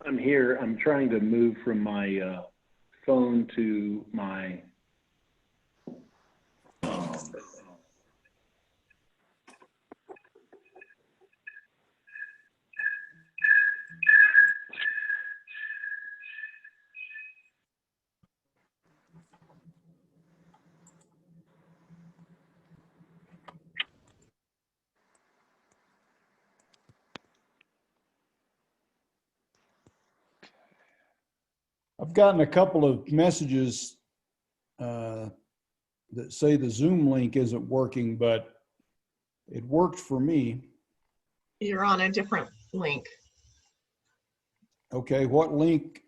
I'm here. I'm trying to move from my phone to my I've gotten a couple of messages that say the Zoom link isn't working, but it worked for me. You're on a different link. Okay, what link?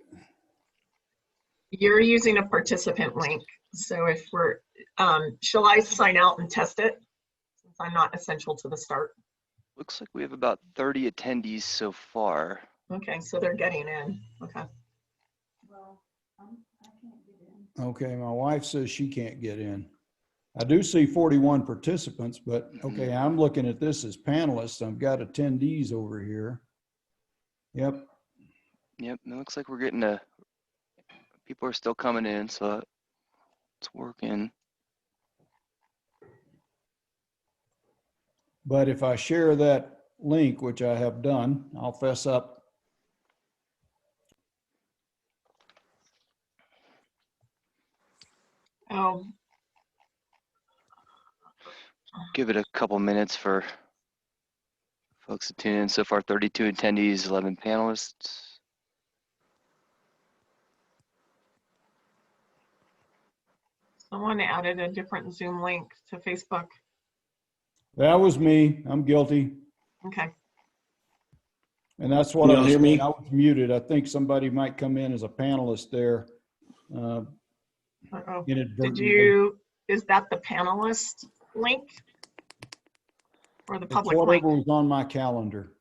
You're using a participant link. So if we're, shall I sign out and test it? Since I'm not essential to the start. Looks like we have about 30 attendees so far. Okay, so they're getting in. Okay. Well, I can't get in. Okay, my wife says she can't get in. I do see 41 participants, but okay, I'm looking at this as panelists. I've got attendees over here. Yep. Yep, it looks like we're getting people are still coming in, so it's working. But if I share that link, which I have done, I'll fess up. Oh, Give it a couple minutes for folks to tune in. So far, 32 attendees, 11 panelists. someone added a different Zoom link to Facebook. That was me. I'm guilty. Okay. And that's what Can I y'all was hear me? saying. I was muted. I think somebody might come in as a panelist there. Uh-oh. Did Inadvertently. you, is that the panelist link or the It's public link? whatever was on my calendar.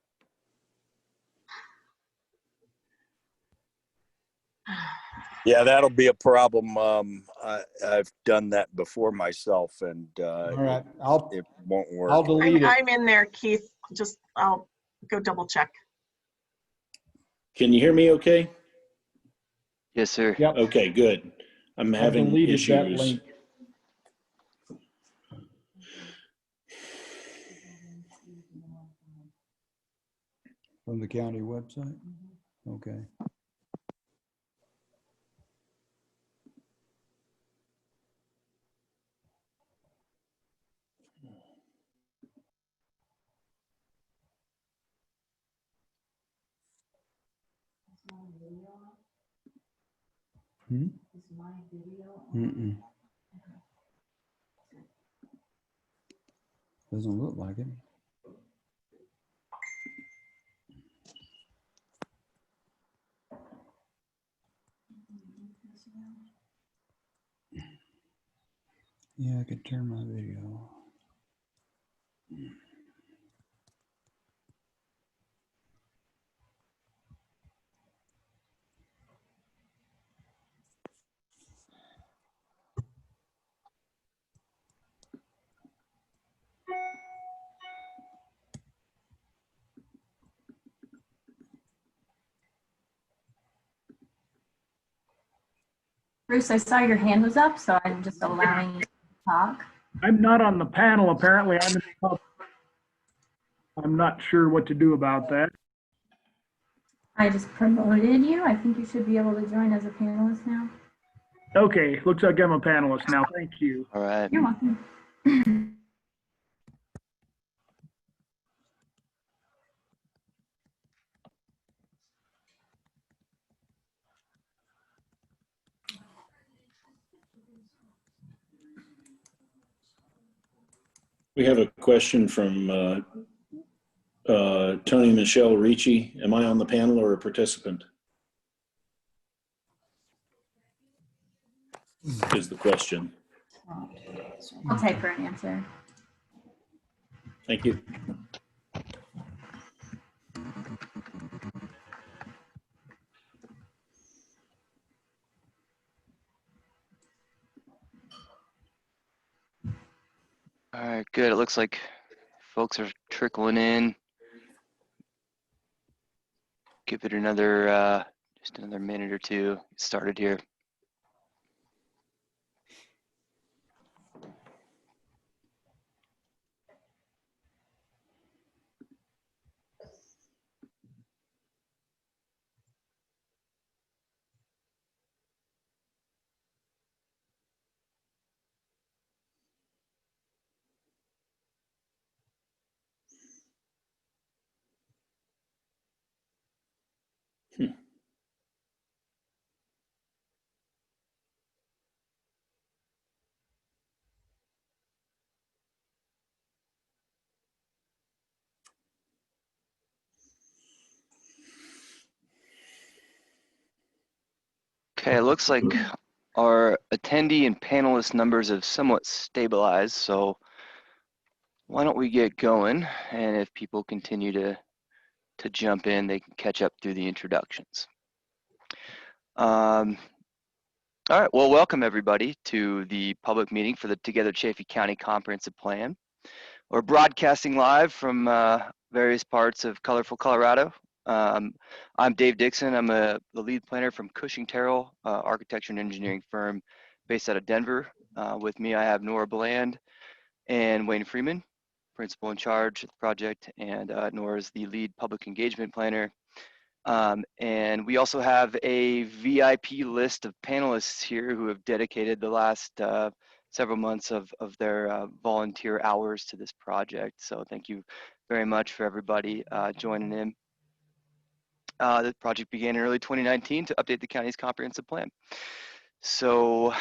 Yeah, that'll be a problem. I've done that before myself, and All right, it won't work. I'll delete it. I'm in there, Keith. Just, I'll go double check. Can you hear me okay? Yes, sir. Yep. Okay, good. I'm I having deleted that issues. link. From the county website? Okay. Hmm? Is my video on? Mm-mm. Doesn't look like it. Yeah, I could turn my video. Bruce, I saw your hand was up, so I'm just allowing you to talk. I'm not on the panel, apparently. I'm in the public. I'm not sure what to do about that. I just promoted you. I think you should be able to join as a panelist now. Okay, looks like I'm a panelist now. Thank you. All right. You're welcome. We have a question from Tony Michelle Ricci. Am I on the panel or a participant? is the question. I'll type her an answer. Thank you. All right, good. It looks like folks are trickling in. Give it another, just another minute or two. Get started here. Okay, it looks like our attendee and panelist numbers have somewhat stabilized, so why don't we get going? And if people continue to jump in, they can catch up through the introductions. All right, well, welcome everybody to the public meeting for the Together Chaffee County Comprehensive Plan. We're broadcasting live from various parts of colorful Colorado. I'm Dave Dixon. I'm the lead planner from Cushing Terrell architecture and engineering firm based out of Denver. With me, I have Nora Bland and Wayne Freeman, principal in charge of the project, and Nora is the lead public engagement planner. And we also have a VIP list of panelists here who have dedicated the last several months of their volunteer hours to this project. So thank you very much for everybody joining in. The project began in early 2019 to update the county's comprehensive plan. So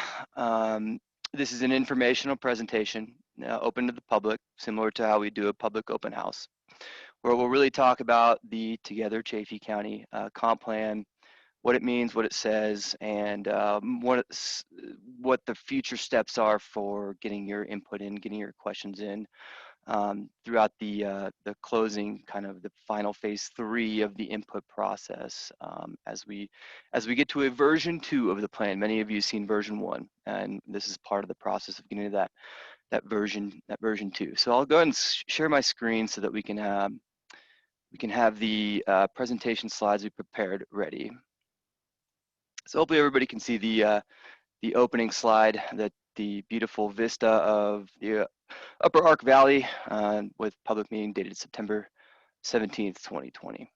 this is an informational presentation open to the public, similar to how we do a public open house, where we'll really talk about the Together Chaffee County comp plan, what it means, what it says, and what the future steps are for getting your input in, getting your questions in throughout the closing, kind of the final phase 3 of the input process as we get to a version 2 of the plan. Many of you have seen version 1, and this is part of the process of getting to that version 2. So I'll go ahead and share my screen so that we can have the presentation slides we prepared ready. So hopefully everybody can see the opening slide, the beautiful vista of the Upper Ark Valley with public meeting dated September 17th, 2020.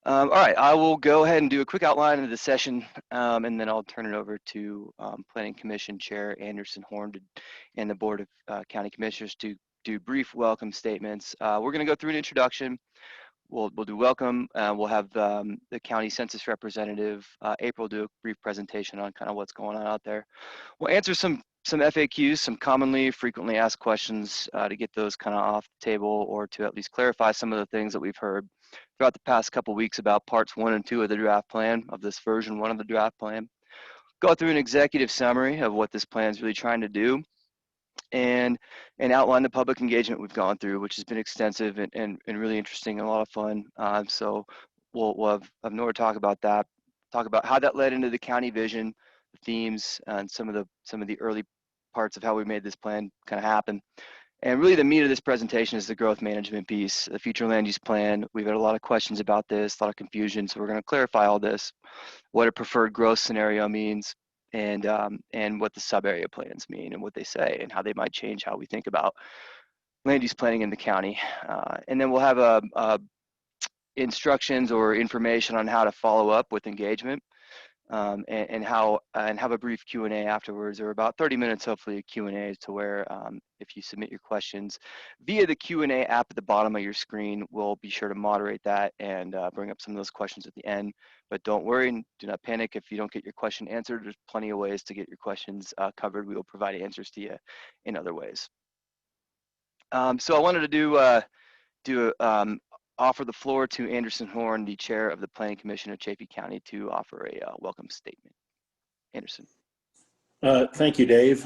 All right, I will go ahead and do a quick outline of the session, and then I'll turn it over to Planning Commission Chair Anderson Horn and the Board of County Commissioners to do brief welcome statements. We're going to go through an introduction. We'll do welcome. We'll have the county census representative, April, do a brief presentation on kind of what's going on out there. We'll answer some FAQs, some commonly frequently asked questions to get those kind of off the table, or to at least clarify some of the things that we've heard throughout the past couple weeks about parts 1 and 2 of the draft plan, of this version 1 of the draft plan. Go through an executive summary of what this plan is really trying to do, and outline the public engagement we've gone through, which has been extensive and really interesting and a lot of fun. So we'll have Nora talk about that, talk about how that led into the county vision, the themes, and some of the early parts of how we made this plan kind of happen. And really the meat of this presentation is the growth management piece, the future land use plan. We've had a lot of questions about this, a lot of confusion, so we're going to clarify all this, what a preferred growth scenario means, and what the sub-area plans mean and what they say and how they might change how we think about land use planning in the county. And then we'll have instructions or information on how to follow up with engagement, and have a brief Q&A afterwards, or about 30 minutes, hopefully, a Q&A, to where if you submit your questions via the Q&A app at the bottom of your screen, we'll be sure to moderate that and bring up some of those questions at the end. But don't worry, and do not panic if you don't get your question answered. There's plenty of ways to get your questions covered. We will provide answers to you in other ways. So I wanted to offer the floor to Anderson Horn, the chair of the Planning Commission of Chaffee County, to offer a welcome statement. Anderson. Thank you, Dave.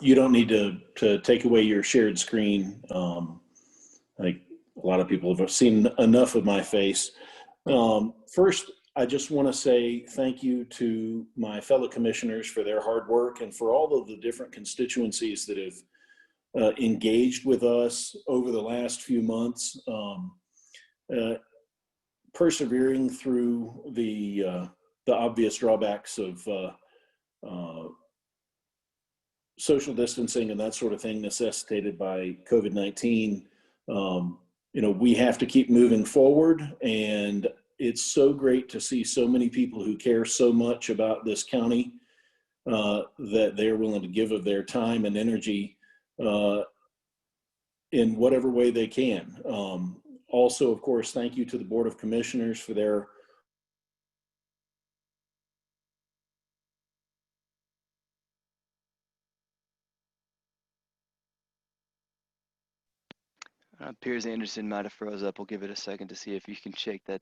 You don't need to take away your shared screen. I think a lot of people have seen enough of my face. First, I just want to say thank you to my fellow commissioners for their hard work and for all of the different constituencies that have engaged with us over the last few months, persevering through the obvious drawbacks of social distancing and that sort of thing necessitated by COVID-19. We have to keep moving forward, and it's so great to see so many people who care so much about this county that they're willing to give of their time and energy in whatever way they can. Also, of course, thank you to the Board of Commissioners for their Piers Anderson might have froze up. We'll give it a second to see if you can shake that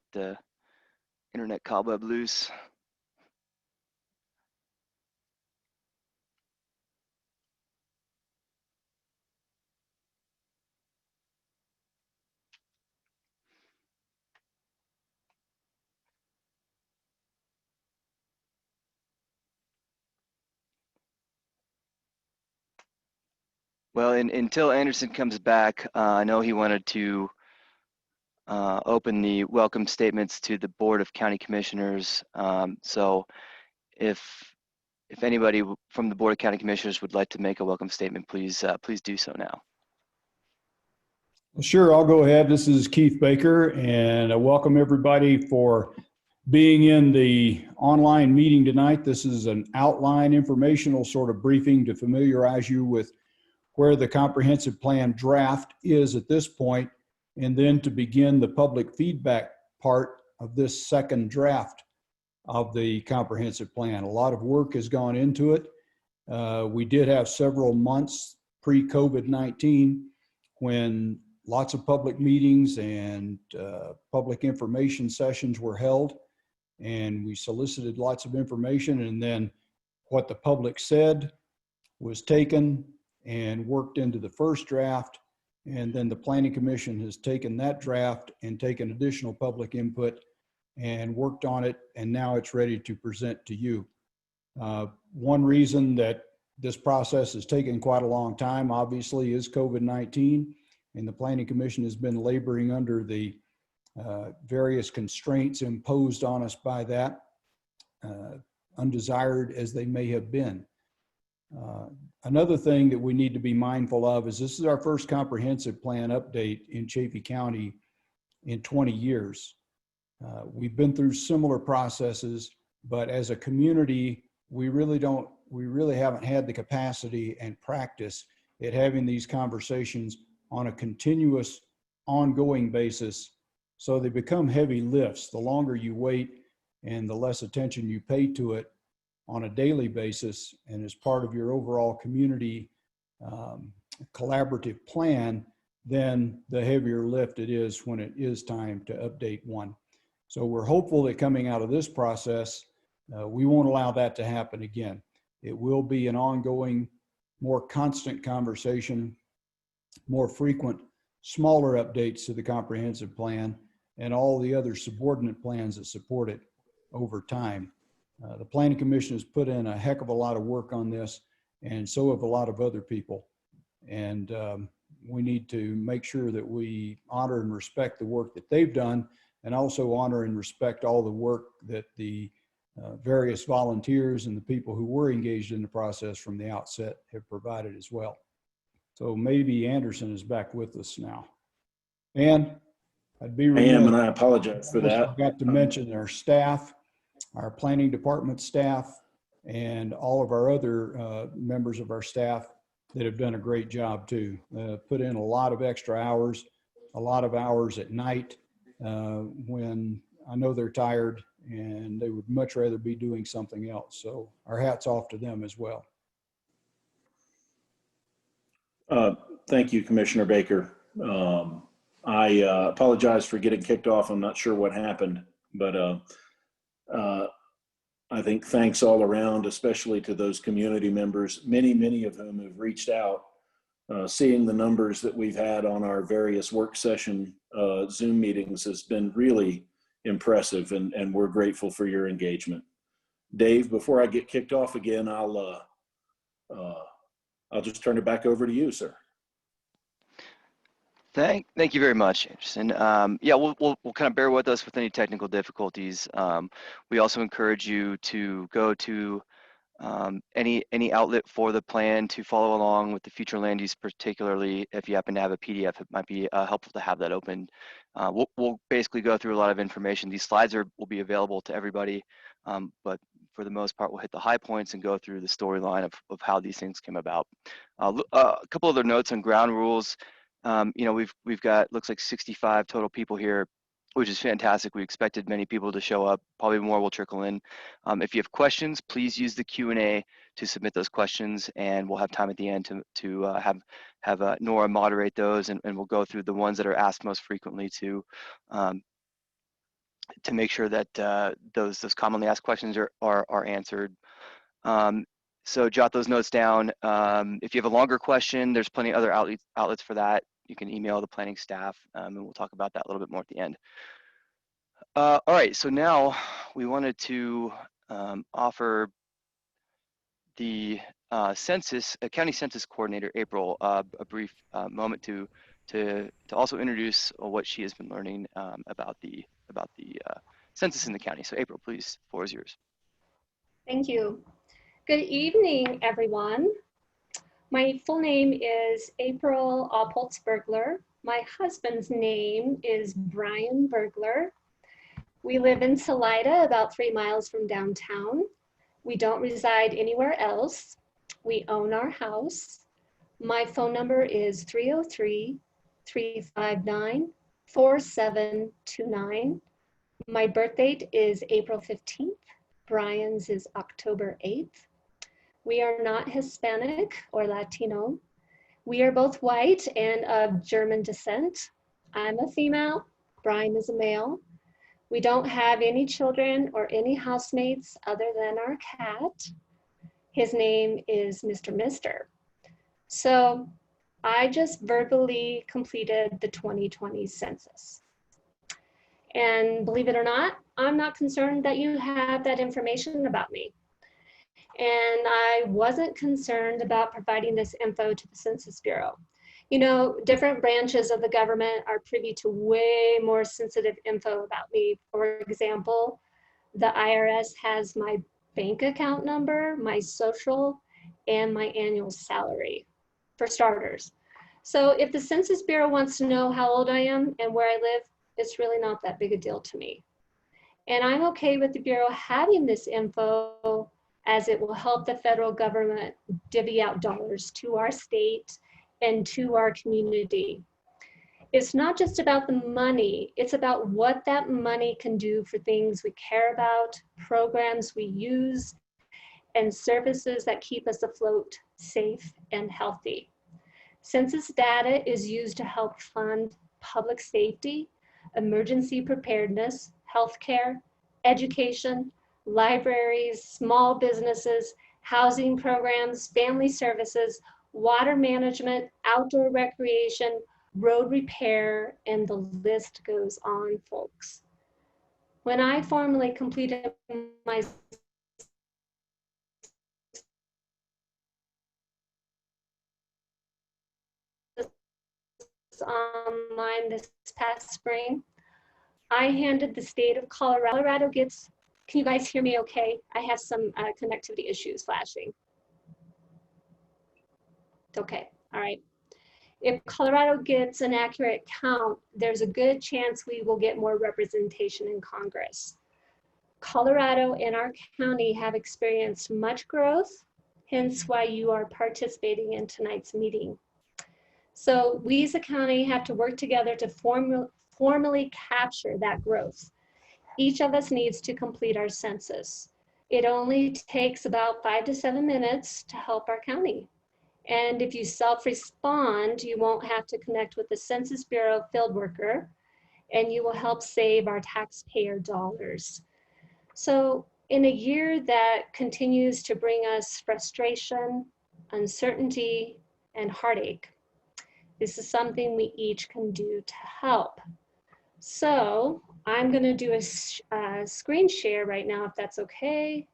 internet cobweb loose. Well, until Anderson comes back, I know he wanted to open the welcome statements to the Board of County Commissioners. So if anybody from the Board of County Commissioners would like to make a welcome statement, please do so now. Well, sure, I'll go ahead. This is Keith Baker, and I welcome everybody for being in the online meeting tonight. This is an outline informational sort of briefing to familiarize you with where the comprehensive plan draft is at this point, and then to begin the public feedback part of this second draft of the comprehensive plan. A lot of work has gone into it. We did have several months pre-COVID-19 when lots of public meetings and public information sessions were held, and we solicited lots of information, and then what the public said was taken and worked into the first draft, and then the Planning Commission has taken that draft and taken additional public input and worked on it, and now it's ready to present to you. One reason that this process has taken quite a long time, obviously, is COVID-19, and the Planning Commission has been laboring under the various constraints imposed on us by that, undesired as they may have been. Another thing that we need to be mindful of is this is our first comprehensive plan update in Chaffee County in 20 years. We've been through similar processes, but as a community, we really haven't had the capacity and practice at having these conversations on a continuous, ongoing basis. So they become heavy lifts. The longer you wait and the less attention you pay to it on a daily basis and as part of your overall community collaborative plan, then the heavier lift it is when it is time to update one. So we're hopeful that coming out of this process, we won't allow that to happen again. It will be an ongoing, more constant conversation, more frequent, smaller updates to the comprehensive plan and all the other subordinate plans that support it over time. The Planning Commission has put in a heck of a lot of work on this, and so have a lot of other people. And we need to make sure that we honor and respect the work that they've done, and also honor and respect all the work that the various volunteers and the people who were engaged in the process from the outset have provided as well. So maybe Anderson is back with us now. And I'd be remiss. I am, and I apologize for that. I forgot to mention our staff, our planning department staff, and all of our other members of our staff that have done a great job too. Put in a lot of extra hours, a lot of hours at night when I know they're tired and they would much rather be doing something else. So our hats off to them as well. Thank you, Commissioner Baker. I apologize for getting kicked off. I'm not sure what happened, but I think thanks all around, especially to those community members, many of whom have reached out. Seeing the numbers that we've had on our various work session Zoom meetings has been really impressive, and we're grateful for your engagement. Dave, before I get kicked off again, I'll just turn it back over to you, sir. Thank you very much, Anderson. Yeah, we'll kind of bear with us with any technical difficulties. We also encourage you to go to any outlet for the plan to follow along with the future land use, particularly if you happen to have a PDF. It might be helpful to have that open. We'll basically go through a lot of information. These slides will be available to everybody, but for the most part, we'll hit the high points and go through the storyline of how these things came about. A couple other notes on ground rules. You know, we've got, looks like 65 total people here, which is fantastic. We expected many people to show up. Probably more will trickle in. If you have questions, please use the Q&A to submit those questions, and we'll have time at the end to have Nora moderate those, and we'll go through the ones that are asked most frequently to make sure that those commonly asked questions are answered. So jot those notes down. If you have a longer question, there's plenty of other outlets for that. You can email the planning staff, and we'll talk about that a little bit more at the end. All right, so now we wanted to offer the county census coordinator, April, a brief moment to also introduce what she has been learning about the census in the county. So April, please, the floor is yours. Thank you. Good evening, everyone. My full name is April Opholtz-Bergler. My husband's name is Brian Bergler. We live in Salida, about 3 miles from downtown. We don't reside anywhere else. We own our house. My phone number is 303-359-4729. My birth date is April 15th. Brian's is October 8th. We are not Hispanic or Latino. We are both white and of German descent. I'm a female, Brian is a male. We don't have any children or any housemates other than our cat. His name is Mr. Mister. So I just verbally completed the 2020 census. And believe it or not, I'm not concerned that you have that information about me. And I wasn't concerned about providing this info to the Census Bureau. You know, different branches of the government are privy to way more sensitive info about me. For example, the IRS has my bank account number, my social, and my annual salary, for starters. So if the Census Bureau wants to know how old I am and where I live, it's really not that big a deal to me. And I'm okay with the Bureau having this info, as it will help the federal government divvy out dollars to our state and to our community. It's not just about the money, it's about what that money can do for things we care about, programs we use, and services that keep us afloat, safe and healthy. Census data is used to help fund public safety, emergency preparedness, healthcare, education, libraries, small businesses, housing programs, family services, water management, outdoor recreation, road repair, and the list goes on, folks. When I formally completed my online this past spring, I handed the state of Colorado. Colorado gets, can you guys hear me okay? I have some connectivity issues flashing. Okay, all right. If Colorado gets an accurate count, there's a good chance we will get more representation in Congress. Colorado and our county have experienced much growth, hence why you are participating in tonight's meeting. So we as a county have to work together to formally capture that growth. Each of us needs to complete our census. It only takes about 5 to 7 minutes to help our county. And if you self-respond, you won't have to connect with the Census Bureau field worker, and you will help save our taxpayer dollars. So In a year that continues to bring us frustration, uncertainty, and heartache, this is something we each can do to help. So I'm going to do a screen share right now, if that's okay.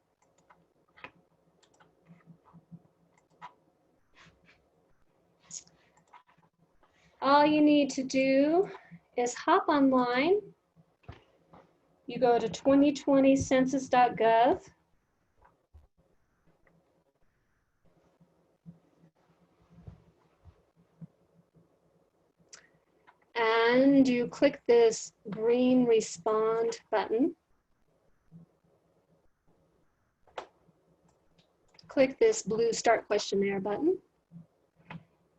All you need to do is hop online. You go to 2020census.gov. And you click this green respond button. Click this blue start questionnaire button.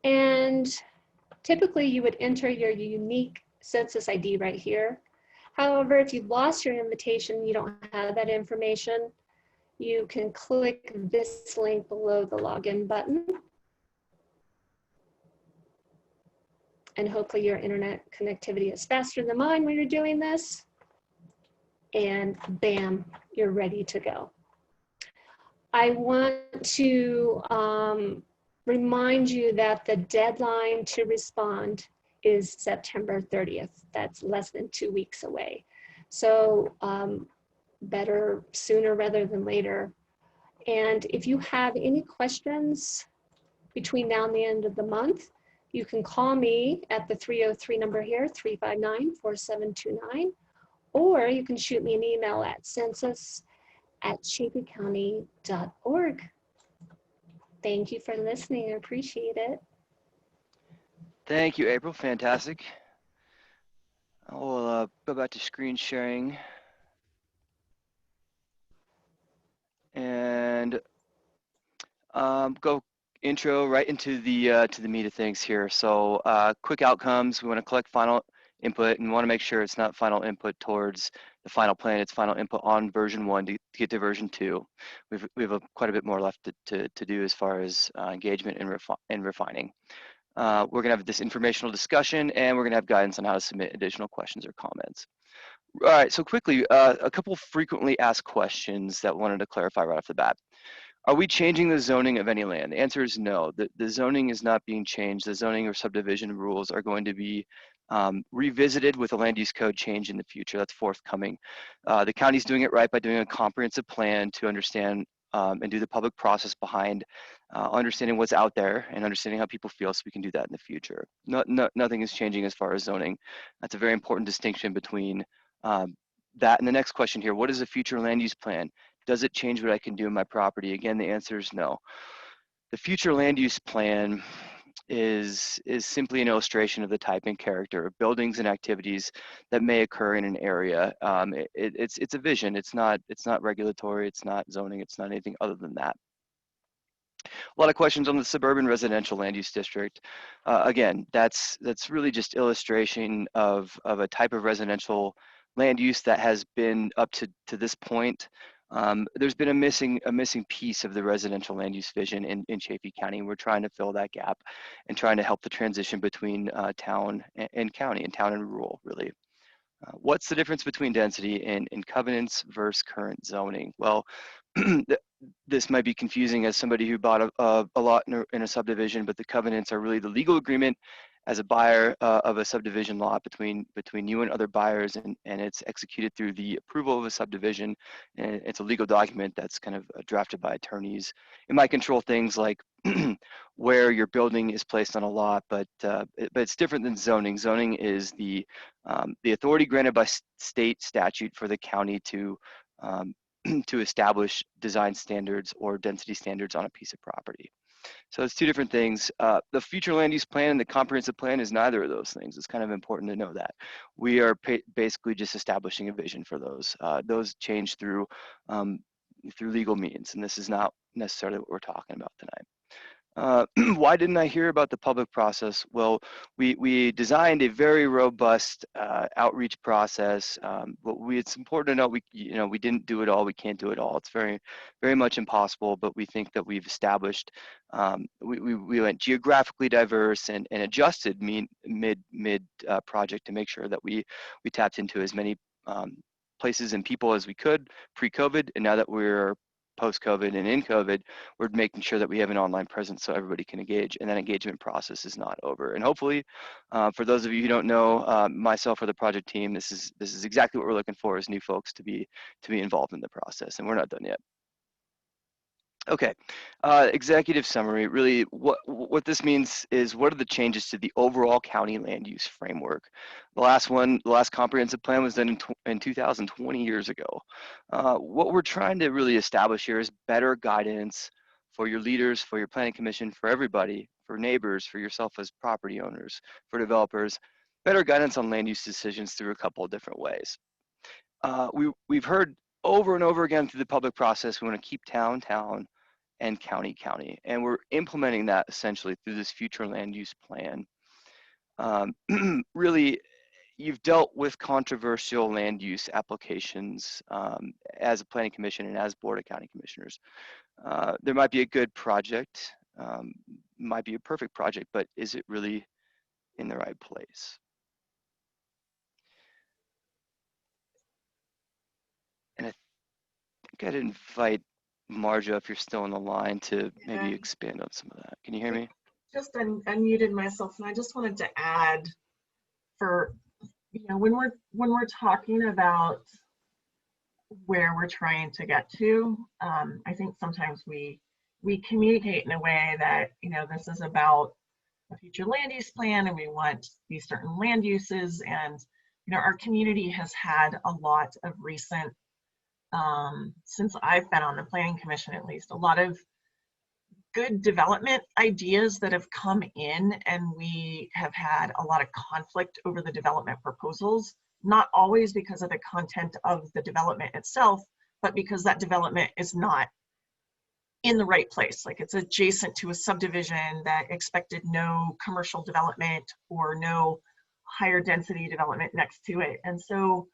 And typically you would enter your unique census ID right here. However, if you've lost your invitation, you don't have that information, you can click this link below the login button. And hopefully your internet connectivity is faster than mine when you're doing this. And bam, you're ready to go. I want to remind you that the deadline to respond is September 30th. That's less than 2 weeks away. So better sooner rather than later. And if you have any questions between now and the end of the month, you can call me at the 303 number here, 359-4729, or you can shoot me an email at census@chaffeecounty.org. Thank you for listening. I appreciate it. Thank you, April. Fantastic. I will go back to screen sharing. And go intro right into the meat of things here. So quick outcomes. We want to collect final input and want to make sure it's not final input towards the final plan. It's final input on version 1 to get to version 2. We have quite a bit more left to do as far as engagement and refining. We're going to have this informational discussion, and we're going to have guidance on how to submit additional questions or comments. All right, so quickly, a couple frequently asked questions that I wanted to clarify right off the bat. Are we changing the zoning of any land? The answer is no. The zoning is not being changed. The zoning or subdivision rules are going to be revisited with a land use code change in the future. That's forthcoming. The county's doing it right by doing a comprehensive plan to understand and do the public process behind understanding what's out there and understanding how people feel, so we can do that in the future. Nothing is changing as far as zoning. That's a very important distinction between that and the next question here. What is a future land use plan? Does it change what I can do in my property? Again, the answer is no. The future land use plan is simply an illustration of the type and character of buildings and activities that may occur in an area. It's a vision. It's not regulatory. It's not zoning. It's not anything other than that. A lot of questions on the suburban residential land use district. Again, that's really just illustration of a type of residential land use that has been up to this point. There's been a missing piece of the residential land use vision in Chaffee County, and we're trying to fill that gap and trying to help the transition between town and county, and town and rural, really. What's the difference between density in covenants versus current zoning? Well, this might be confusing as somebody who bought a lot in a subdivision, but the covenants are really the legal agreement as a buyer of a subdivision lot between you and other buyers, and it's executed through the approval of a subdivision, and it's a legal document that's kind of drafted by attorneys. It might control things like where your building is placed on a lot, but it's different than zoning. Zoning is the authority granted by state statute for the county to establish design standards or density standards on a piece of property. So it's two different things. The future land use plan and the comprehensive plan is neither of those things. It's kind of important to know that. We are basically just establishing a vision for those. Those change through legal means, and this is not necessarily what we're talking about tonight. Why didn't I hear about the public process? Well, we designed a very robust outreach process, but it's important to know we didn't do it all. We can't do it all. It's very much impossible. But we think that we've established. We went geographically diverse and adjusted mid project to make sure that we tapped into as many places and people as we could pre-COVID, and now that we're post-COVID and in COVID, we're making sure that we have an online presence so everybody can engage, and that engagement process is not over. And hopefully, for those of you who don't know myself or the project team, this is exactly what we're looking for, is new folks to be involved in the process, and we're not done yet. Okay, executive summary. Really, what this means is, what are the changes to the overall county land use framework? The last comprehensive plan was done in 2020 years ago. What we're trying to really establish here is better guidance for your leaders, for your planning commission, for everybody, for neighbors, for yourself as property owners, for developers, better guidance on land use decisions through a couple of different ways. We've heard over and over again through the public process, we want to keep town, town, and county, county. And we're implementing that essentially through this future land use plan. Really, you've dealt with controversial land use applications as a planning commission and as board of county commissioners. There might be a good project, might be a perfect project, but is it really in the right place? And I think I'd invite Marja, if you're still on the line, to maybe expand on some of that. Can you hear me? Just unmuted myself, and I just wanted to add, for when we're talking about where we're trying to get to, I think sometimes we communicate in a way that this is about a future land use plan, and we want these certain land uses, and our community has had a lot of recent, since I've been on the planning commission at least, a lot of good development ideas that have come in, and we have had a lot of conflict over the development proposals, not always because of the content of the development itself, but because that development is not in the right place. Like, it's adjacent to a subdivision that expected no commercial development or no higher density development next to it. And so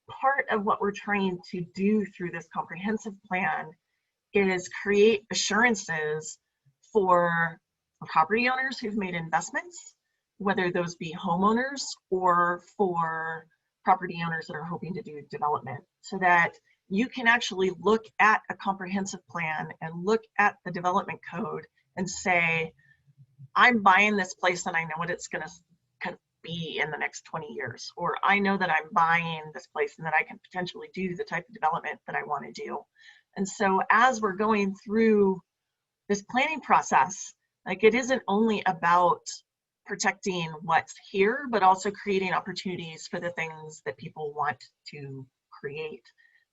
part of what we're trying to do through this comprehensive plan is create assurances for property owners who've made investments, whether those be homeowners or for property owners that are hoping to do development, so that you can actually look at a comprehensive plan and look at the development code and say, I'm buying this place and I know what it's going to be in the next 20 years, or I know that I'm buying this place and that I can potentially do the type of development that I want to do. And so as we're going through this planning process, like, it isn't only about protecting what's here, but also creating opportunities for the things that people want to create,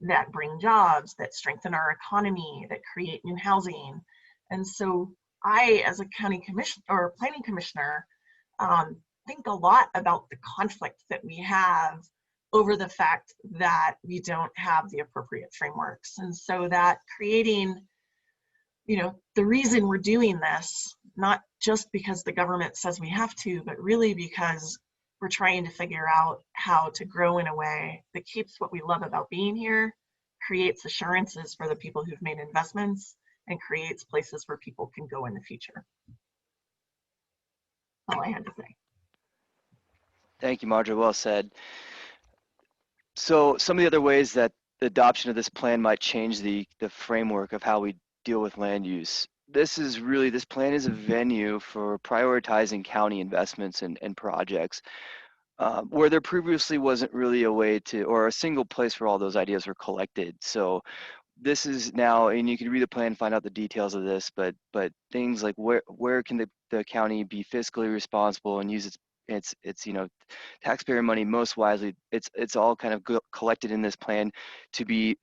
that bring jobs, that strengthen our economy, that create new housing. And so I, as a county commissioner or planning commissioner, think a lot about the conflict that we have over the fact that we don't have the appropriate frameworks. And so that creating, the reason we're doing this, not just because the government says we have to, but really because we're trying to figure out how to grow in a way that keeps what we love about being here, creates assurances for the people who've made investments, and creates places where people can go in the future. All I had to say. Thank you, Marja. Well said. So some of the other ways that the adoption of this plan might change the framework of how we deal with land use. This plan is a venue for prioritizing county investments and projects where there previously wasn't really a way to, or a single place where all those ideas were collected. So this is now, and you can read the plan and find out the details of this, but things like where can the county be fiscally responsible and use its taxpayer money most wisely. It's all kind of collected in this plan to be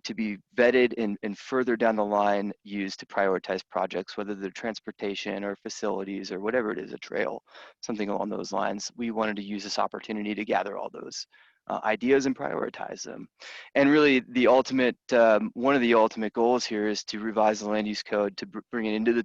vetted and further down the line used to prioritize projects, whether they're transportation or facilities or whatever it is, a trail, something along those lines. We wanted to use this opportunity to gather all those ideas and prioritize them. And really the ultimate, one of the ultimate goals here is to revise the land use code to bring it into the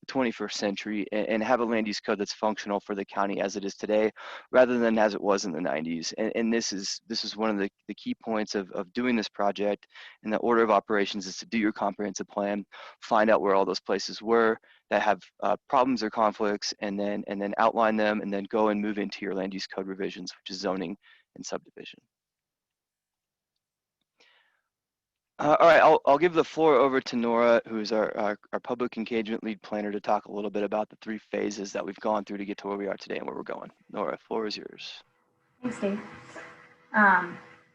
21st century and have a land use code that's functional for the county as it is today, rather than as it was in the 90s. And this is one of the key points of doing this project. And the order of operations is to do your comprehensive plan, find out where all those places were that have problems or conflicts, and then outline them, and then go and move into your land use code revisions, which is zoning and subdivision. All right, I'll give the floor over to Nora, who's our public engagement lead planner, to talk a little bit about the 3 phases that we've gone through to get to where we are today and where we're going. Nora, floor is yours. Thanks, Dave.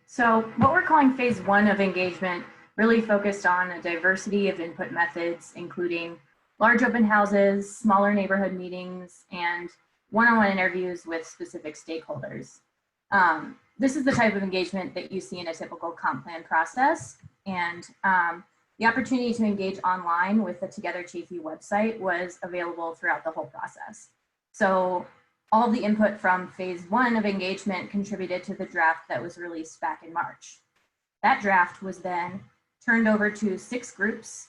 So what we're calling phase 1 of engagement really focused on a diversity of input methods, including large open houses, smaller neighborhood meetings, and one-on-one interviews with specific stakeholders. This is the type of engagement that you see in a typical comp plan process. And the opportunity to engage online with the Together Chaffee website was available throughout the whole process. So all the input from phase 1 of engagement contributed to the draft that was released back in March. That draft was then turned over to 6 groups,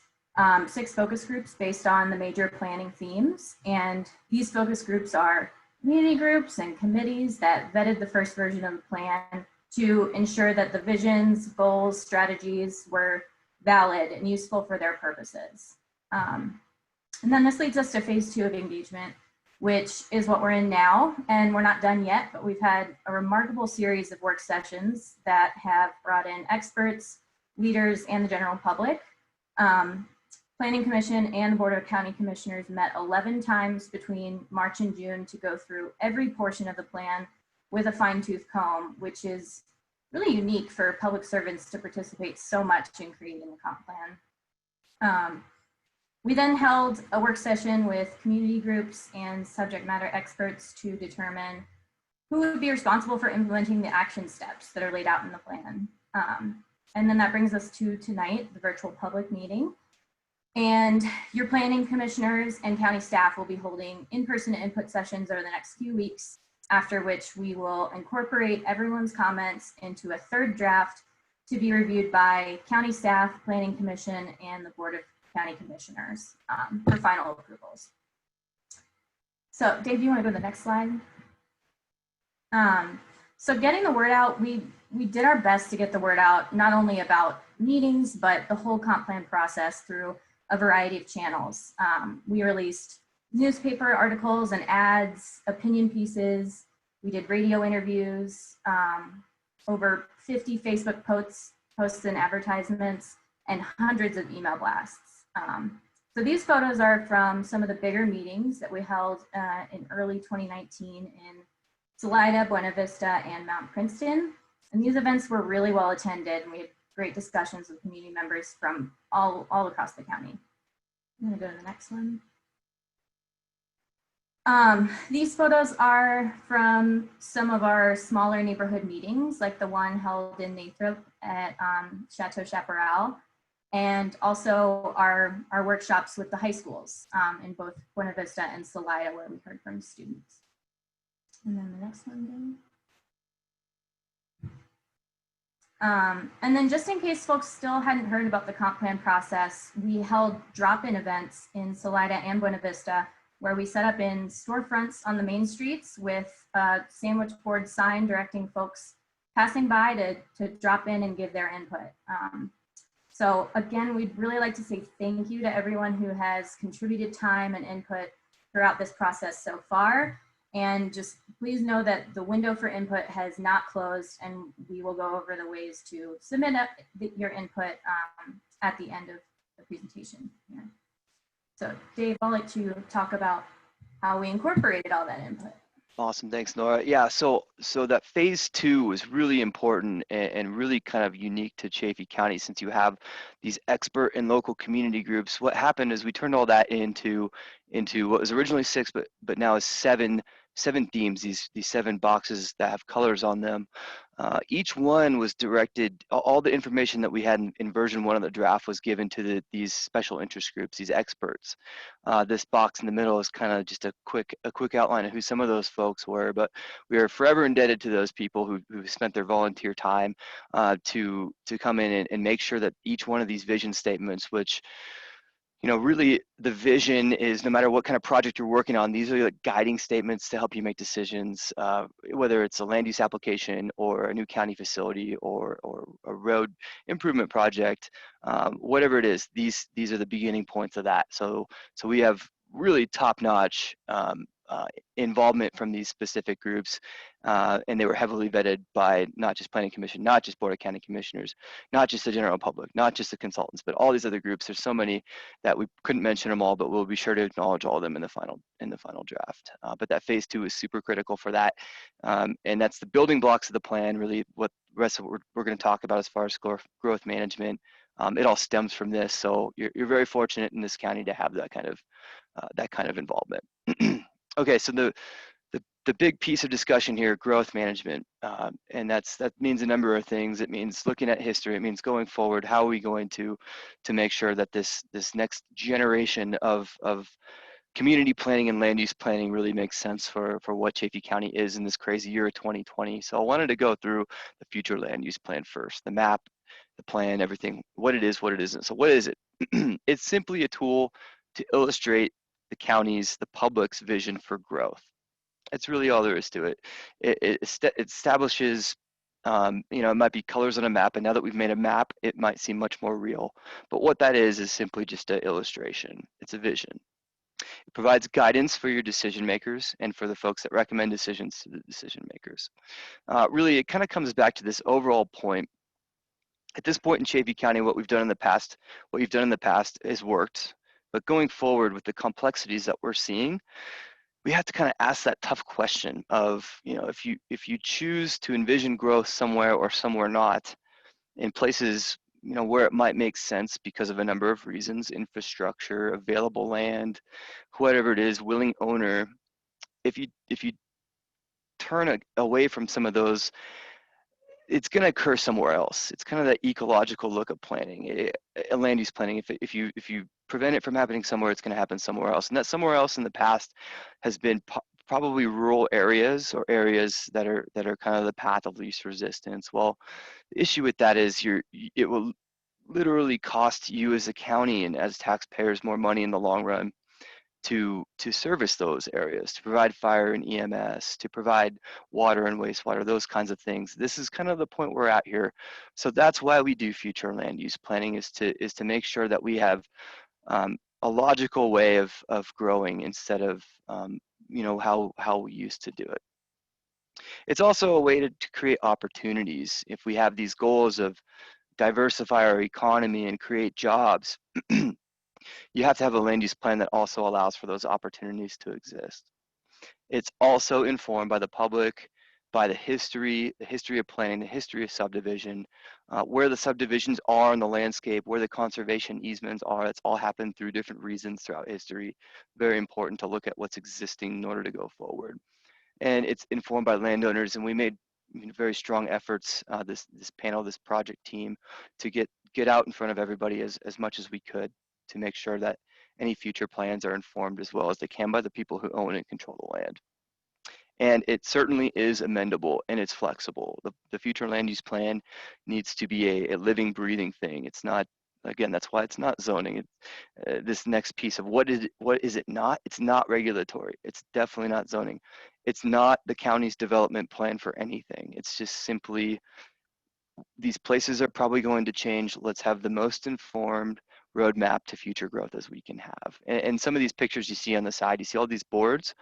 6 focus groups based on the major planning themes. And these focus groups are community groups and committees that vetted the first version of the plan to ensure that the visions, goals, strategies were valid and useful for their purposes. And then this leads us to phase 2 of engagement, which is what we're in now. And we're not done yet, but we've had a remarkable series of work sessions that have brought in experts, leaders, and the general public. Planning Commission and the Board of County Commissioners met 11 times between March and June to go through every portion of the plan with a fine-tooth comb, which is really unique for public servants to participate so much in creating the comp plan. We then held a work session with community groups and subject matter experts to determine who would be responsible for implementing the action steps that are laid out in the plan. And then that brings us to tonight, the virtual public meeting. And your planning commissioners and county staff will be holding in-person input sessions over the next few weeks, after which we will incorporate everyone's comments into a 3rd draft to be reviewed by county staff, planning commission, and the Board of County Commissioners for final approvals. So Dave, you want to go to the next slide? So getting the word out, we did our best to get the word out, not only about meetings, but the whole comp plan process through a variety of channels. We released newspaper articles and ads, opinion pieces. We did radio interviews, over 50 Facebook posts and advertisements, and hundreds of email blasts. So these photos are from some of the bigger meetings that we held in early 2019 in Salida, Buena Vista, and Mount Princeton. And these events were really well attended, and we had great discussions with community members from all across the county. I'm gonna go to the next one. These photos are from some of our smaller neighborhood meetings, like the one held in Nathrop at Chateau Chaparral, and also our workshops with the high schools in both Buena Vista and Salida, where we heard from students. And then the next one, Dan. And then just in case folks still hadn't heard about the comp plan process, we held drop-in events in Salida and Buena Vista, where we set up in storefronts on the main streets with a sandwich board sign directing folks passing by to drop in and give their input. So again, we'd really like to say thank you to everyone who has contributed time and input throughout this process so far. And just please know that the window for input has not closed, and we will go over the ways to submit your input at the end of the presentation here. So Dave, I'll let you talk about how we incorporated all that input. Awesome, thanks, Nora. Yeah, so that phase 2 was really important and really kind of unique to Chaffee County, since you have these expert and local community groups. What happened is we turned all that into what was originally 6, but now is seven themes. These 7 boxes that have colors on them. Each one was directed. All the information that we had in version 1 of the draft was given to these special interest groups, these experts. This box in the middle is kind of just a quick outline of who some of those folks were, but we are forever indebted to those people who spent their volunteer time to come in and make sure that each one of these vision statements, which, you know, really the vision is, no matter what kind of project you're working on, these are like guiding statements to help you make decisions, whether it's a land use application or a new county facility or a road improvement project, whatever it is, these are the beginning points of that. So we have really top-notch involvement from these specific groups, and they were heavily vetted by not just Planning Commission, not just Board of County Commissioners, not just the general public, not just the consultants, but all these other groups. There's so many that we couldn't mention them all, but we'll be sure to acknowledge all of them in the final draft. But that phase 2 is super critical for that, and that's the building blocks of the plan. Really, what the rest of what we're going to talk about as far as growth management. It all stems from this, so you're very fortunate in this county to have that kind of involvement. Okay, so the big piece of discussion here, growth management, and that means a number of things. It means looking at history. It means going forward. How are we going to make sure that this next generation of community planning and land use planning really makes sense for what Chaffee County is in this crazy year of 2020. So I wanted to go through the future land use plan first, the map, the plan, everything, what it is, what it isn't. So what is it? It's simply a tool to illustrate the county's, the public's vision for growth. That's really all there is to it. It establishes, it might be colors on a map, and now that we've made a map, it might seem much more real. But what that is simply just an illustration. It's a vision. It provides guidance for your decision makers and for the folks that recommend decisions to the decision makers. Really, it kind of comes back to this overall point. At this point in Chaffee County, what you've done in the past has worked. But going forward with the complexities that we're seeing, we have to kind of ask that tough question of, if you choose to envision growth somewhere or somewhere not, in places, where it might make sense because of a number of reasons, infrastructure, available land, whatever it is, willing owner, if you turn away from some of those, it's going to occur somewhere else. It's kind of that ecological look of planning, land use planning. If you prevent it from happening somewhere, it's going to happen somewhere else. And that somewhere else in the past has been probably rural areas or areas that are kind of the path of least resistance. Well, the issue with that is it will literally cost you as a county and as taxpayers more money in the long run to service those areas, to provide fire and EMS, to provide water and wastewater, those kinds of things. This is kind of the point we're at here. So that's why we do future land use planning, is to make sure that we have a logical way of growing instead of how we used to do it. It's also a way to create opportunities. If we have these goals of diversify our economy and create jobs, you have to have a land use plan that also allows for those opportunities to exist. It's also informed by the public, by the history of planning, the history of subdivision, where the subdivisions are in the landscape, where the conservation easements are. It's all happened through different reasons throughout history. Very important to look at what's existing in order to go forward. And it's informed by landowners, and we made very strong efforts, this panel, this project team, to get out in front of everybody as much as we could, to make sure that any future plans are informed as well as they can by the people who own and control the land. And it certainly is amendable and it's flexible. The future land use plan needs to be a living, breathing thing. It's not, again, that's why it's not zoning. This next piece of what is it not? It's not regulatory. It's definitely not zoning. It's not the county's development plan for anything. It's just simply, these places are probably going to change. Let's have the most informed roadmap to future growth as we can have. And some of these pictures you see on the side, you see all these boards,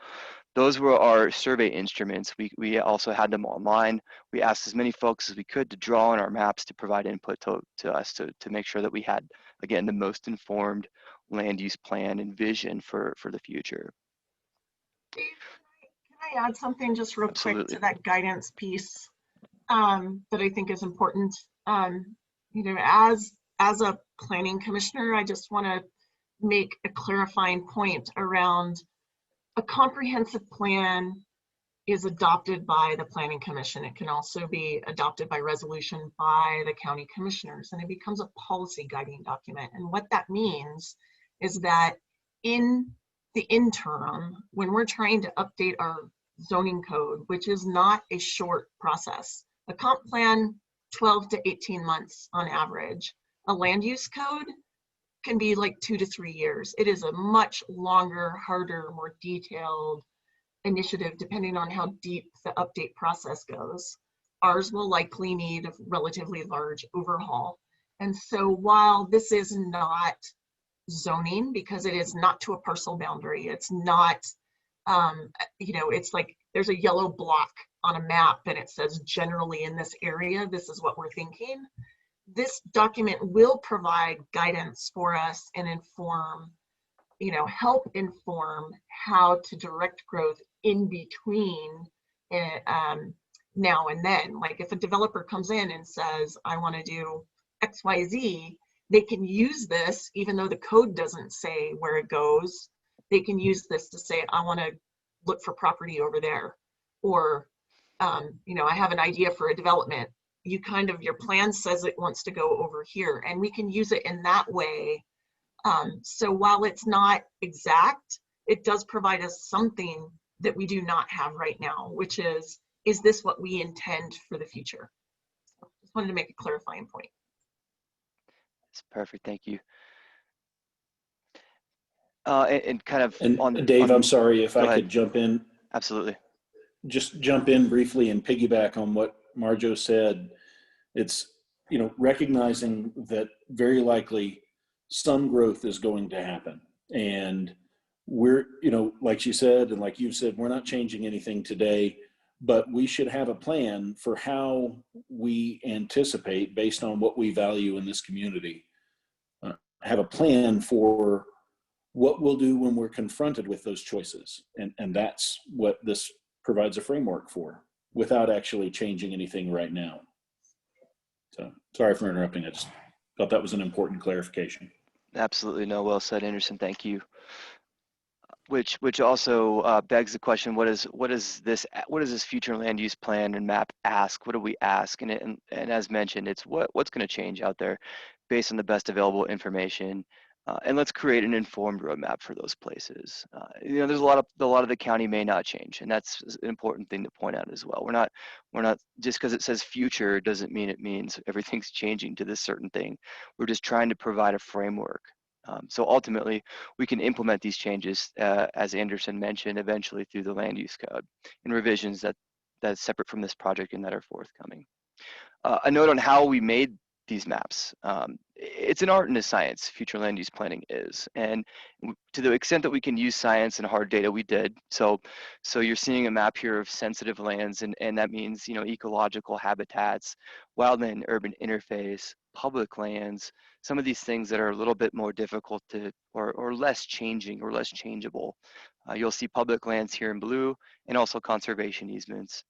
those were our survey instruments. We also had them online. We asked as many folks as we could to draw on our maps to provide input to us to make sure that we had, again, the most informed land use plan and vision for the future. Dave, can I add something just real Absolutely. quick to that guidance piece that I think is important? As a planning commissioner, I just want to make a clarifying point around a comprehensive plan is adopted by the Planning Commission. It can also be adopted by resolution by the county commissioners, and it becomes a policy guiding document. And what that means is that in the interim, when we're trying to update our zoning code, which is not a short process, a comp plan, 12 to 18 months on average. A land use code can be like 2 to 3 years. It is a much longer, harder, more detailed initiative depending on how deep the update process goes. Ours will likely need a relatively large overhaul. And so while this is not zoning, because it is not to a parcel boundary, it's not It's like there's a yellow block on a map and it says generally in this area, this is what we're thinking. This document will provide guidance for us and inform, help inform how to direct growth in between now and then. Like if a developer comes in and says, I want to do XYZ, they can use this, even though the code doesn't say where it goes. They can use this to say, I want to look for property over there. Or, I have an idea for a development. Your plan says it wants to go over here, and we can use it in that way. So while it's not exact, it does provide us something that we do not have right now, which is this what we intend for the future? So just wanted to make a clarifying point. It's perfect. Thank you. And kind of and Dave, I'm sorry if I could jump in. Absolutely. Just jump in briefly and piggyback on what Marjo said. It's, recognizing that very likely some growth is going to happen. And we're, like she said, and like you've said, we're not changing anything today, but we should have a plan for how we anticipate based on what we value in this community. Have a plan for what we'll do when we're confronted with those choices. And that's what this provides a framework for without actually changing anything right now. So sorry for interrupting. I just thought that was an important clarification. Absolutely. No, well said, Anderson. Thank you. Which also begs the question: what is this future land use plan and map ask? What do we ask? And as mentioned, it's what's going to change out there, based on the best available information, and let's create an informed roadmap for those places. There's a lot of the county may not change, and that's an important thing to point out as well. We're not just because it says future doesn't mean it means everything's changing to this certain thing. We're just trying to provide a framework. So ultimately, we can implement these changes, as Anderson mentioned, eventually through the land use code and revisions that's separate from this project and that are forthcoming. A note on how we made these maps. It's an art and a science, future land use planning is. And to the extent that we can use science and hard data, we did. So you're seeing a map here of sensitive lands, and that means, ecological habitats, wildland urban interface, public lands, some of these things that are a little bit more difficult to, or less changing or less changeable. You'll see public lands here in blue, and also conservation easements.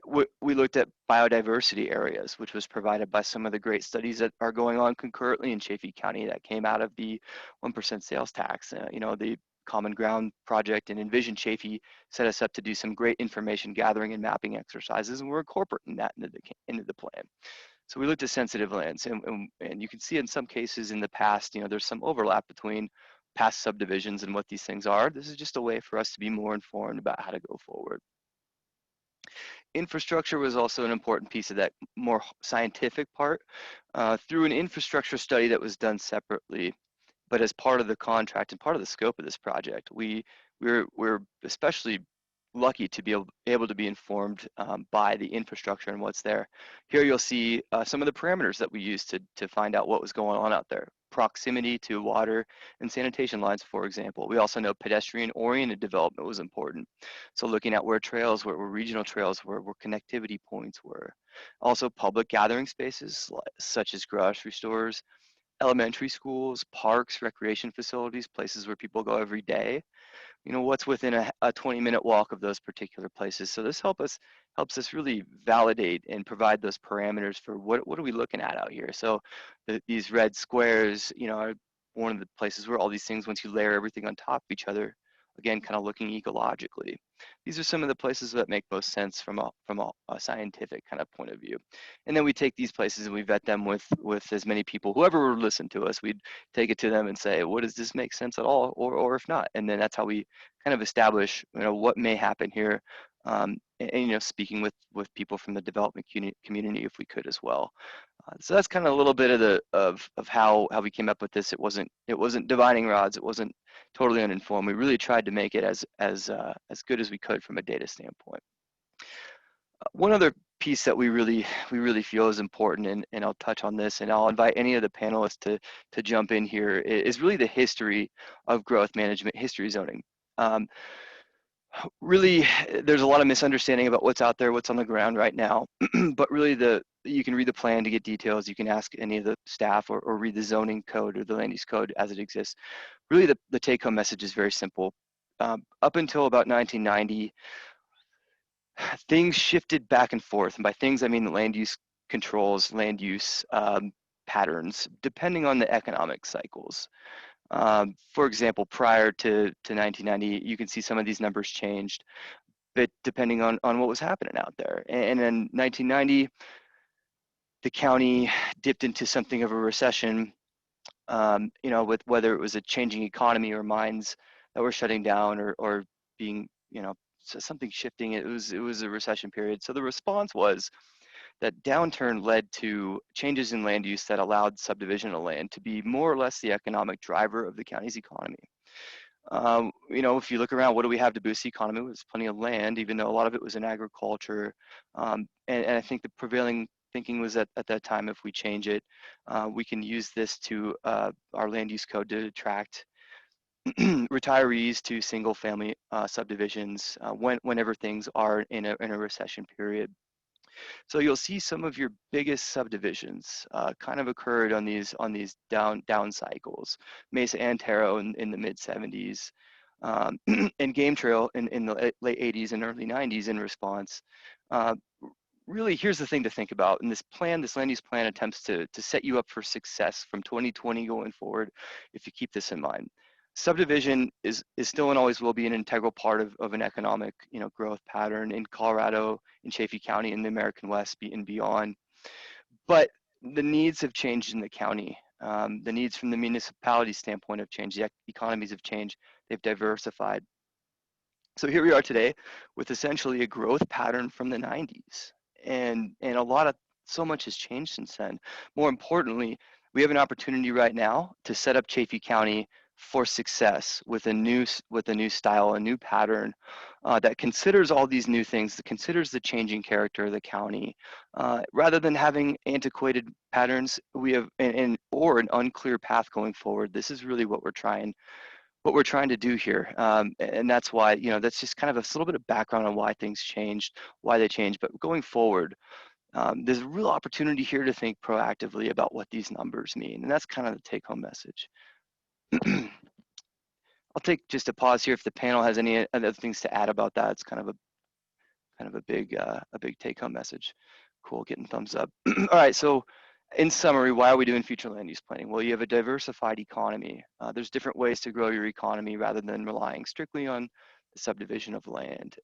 We looked at biodiversity areas, which was provided by some of the great studies that are going on concurrently in Chaffee County that came out of the 1% sales tax. The Common Ground Project and Envision Chaffee set us up to do some great information gathering and mapping exercises, and we're incorporating that into the plan. So we looked at sensitive lands, and you can see in some cases in the past, there's some overlap between past subdivisions and what these things are. This is just a way for us to be more informed about how to go forward. Infrastructure was also an important piece of that more scientific part. Through an infrastructure study that was done separately, but as part of the contract and part of the scope of this project, we're especially lucky to be able to be informed by the infrastructure and what's there. Here you'll see some of the parameters that we used to find out what was going on out there. Proximity to water and sanitation lines, for example. We also know pedestrian-oriented development was important. So looking at where trails were, where regional trails were, where connectivity points were. Also public gathering spaces, such as grocery stores, elementary schools, parks, recreation facilities, places where people go every day. What's within a 20-minute walk of those particular places. So this helps us really validate and provide those parameters for what are we looking at out here. So these red squares, are one of the places where all these things, once you layer everything on top of each other, again, kind of looking ecologically. These are some of the places that make most sense from a scientific kind of point of view. And then we take these places and we vet them with as many people, whoever would listen to us, we'd take it to them and say, does this make sense at all? Or if not, and then that's how we kind of establish, what may happen here. And speaking with people from the development community if we could as well. So that's kind of a little bit of how we came up with this. It wasn't divining rods. It wasn't totally uninformed. We really tried to make it as good as we could from a data standpoint. One other piece that we really feel is important, and I'll touch on this, and I'll invite any of the panelists to jump in here, is really the history of growth management, history zoning. really, there's a lot of misunderstanding about what's out there, what's on the ground right now. But really, you can read the plan to get details. You can ask any of the staff or read the zoning code or the land use code as it exists. Really, the take-home message is very simple. Up until about 1990, things shifted back and forth. And by things, I mean the land use controls, land use patterns, depending on the economic cycles. For example, prior to 1990, you can see some of these numbers changed, but depending on what was happening out there. And in 1990, the county dipped into something of a recession, with whether it was a changing economy or mines that were shutting down or being, something shifting. It was a recession period. So the response was that downturn led to changes in land use that allowed subdivision of land to be more or less the economic driver of the county's economy. If you look around, what do we have to boost the economy? There's plenty of land, even though a lot of it was in agriculture. And I think the prevailing thinking was that at that time, if we change it, we can use this to our land use code to attract retirees to single family subdivisions whenever things are in a recession period. So you'll see some of your biggest subdivisions kind of occurred on these down cycles. Mesa and Taro in the mid 70s, and Game Trail in the late 80s and early 90s in response. Really, here's the thing to think about. And this land use plan attempts to set you up for success from 2020 going forward, if you keep this in mind. Subdivision is still and always will be an integral part of an economic growth pattern in Colorado, in Chaffee County, in the American West and beyond. But the needs have changed in the county. The needs from the municipality standpoint have changed. The economies have changed. They've diversified. So here we are today with essentially a growth pattern from the 90s. And so much has changed since then. More importantly, we have an opportunity right now to set up Chaffee County for success with a new style, a new pattern that considers all these new things, that considers the changing character of the county. Rather than having antiquated patterns, we have or an unclear path going forward. This is really what we're trying to do here, and that's why that's just kind of a little bit of background on why things changed, why they changed. But going forward, there's a real opportunity here to think proactively about what these numbers mean, and that's kind of the take-home message. I'll take just a pause here if the panel has any other things to add about that. It's kind of a big take-home message. Cool, getting thumbs up. All right, so in summary, why are we doing future land use planning? Well, you have a diversified economy. There's different ways to grow your economy rather than relying strictly on the subdivision of land,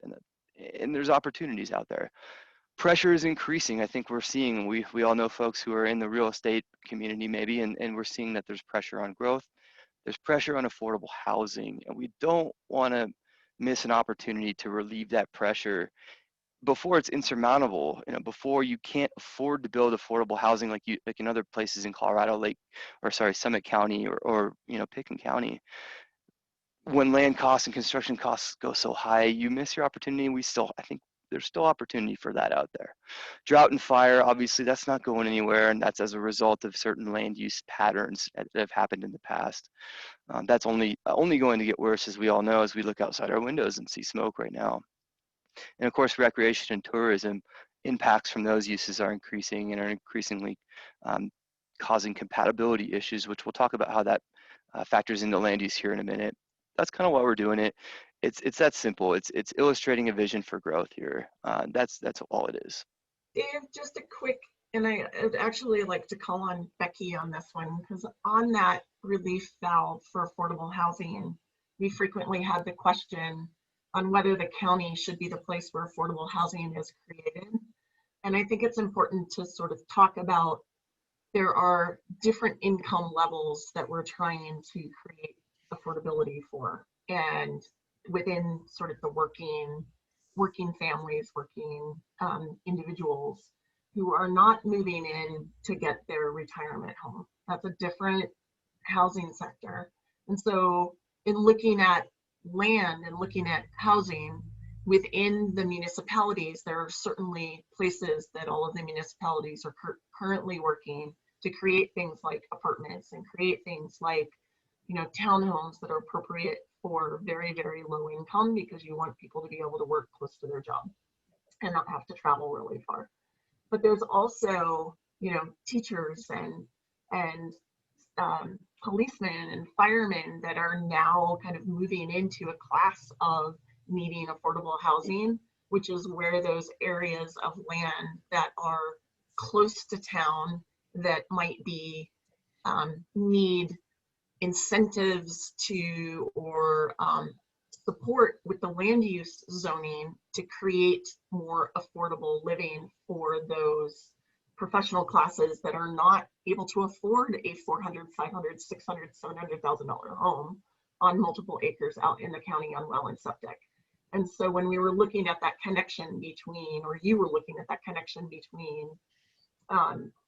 and there's opportunities out there. Pressure is increasing. I think we're seeing, we all know folks who are in the real estate community maybe, and we're seeing that there's pressure on growth. There's pressure on affordable housing, and we don't want to miss an opportunity to relieve that pressure before it's insurmountable. Before you can't afford to build affordable housing like in other places in Colorado, Summit County or Pickens County. When land costs and construction costs go so high, you miss your opportunity. I think there's still opportunity for that out there. Drought and fire, obviously that's not going anywhere, and that's as a result of certain land use patterns that have happened in the past. That's only going to get worse, as we all know, as we look outside our windows and see smoke right now. And of course, recreation and tourism impacts from those uses are increasing and are increasingly causing compatibility issues, which we'll talk about how that factors into land use here in a minute. That's kind of why we're doing it. It's that simple. It's illustrating a vision for growth here. That's all it is. Dave, just a quick, and I'd actually like to call on Becky on this one, because on that relief valve for affordable housing, we frequently had the question on whether the county should be the place where affordable housing is created. And I think it's important to sort of talk about there are different income levels that we're trying to create affordability for. And within sort of the working families, working individuals who are not moving in to get their retirement home. That's a different housing sector. And so in looking at land and looking at housing within the municipalities, there are certainly places that all of the municipalities are currently working to create things like apartments and create things like townhomes that are appropriate for very, very low income because you want people to be able to work close to their job and not have to travel really far. But there's also, you know, teachers and policemen and firemen that are now kind of moving into a class of needing affordable housing, which is where those areas of land that are close to town that might be need incentives to or support with the land use zoning to create more affordable living for those professional classes that are not able to afford a $400,000, $500,000, $600,000, $700,000 home on multiple acres out in the county on well and septic. And so when we were looking at that connection between, or you were looking at that connection between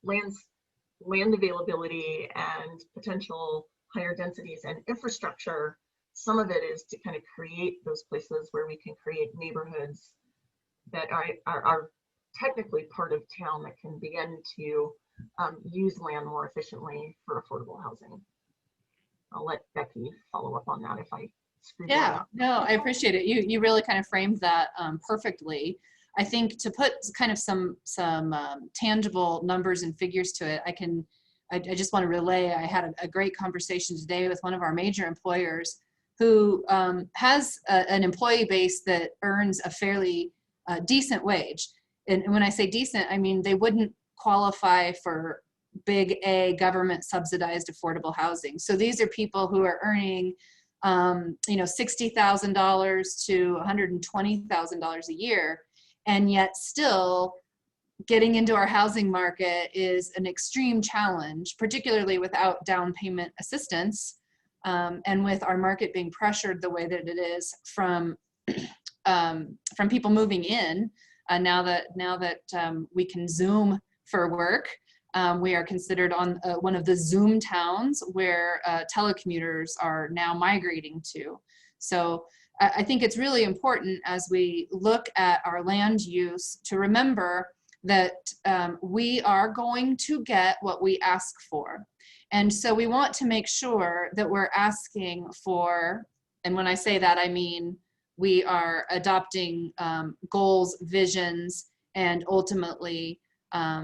land availability and potential higher densities and infrastructure, some of it is to kind of create those places where we can create neighborhoods that are technically part of town that can begin to use land more efficiently for affordable housing. I'll let Becky follow up on that if I screwed that Yeah, up. no, I appreciate it. You really kind of framed that perfectly. I think to put kind of some tangible numbers and figures to it, I just want to relay, I had a great conversation today with one of our major employers who has an employee base that earns a fairly decent wage. And when I say decent, I mean they wouldn't qualify for big A government subsidized affordable housing. So these are people who are earning you know, $60,000 to $120,000 a year, and yet still getting into our housing market is an extreme challenge, particularly without down payment assistance, and with our market being pressured the way that it is from people moving in. Now that we can Zoom for work, we are considered on one of the Zoom towns where telecommuters are now migrating to. So I think it's really important as we look at our land use to remember that we are going to get what we ask for. And so we want to make sure that we're asking for, and when I say that, I mean we are adopting goals, visions, and ultimately,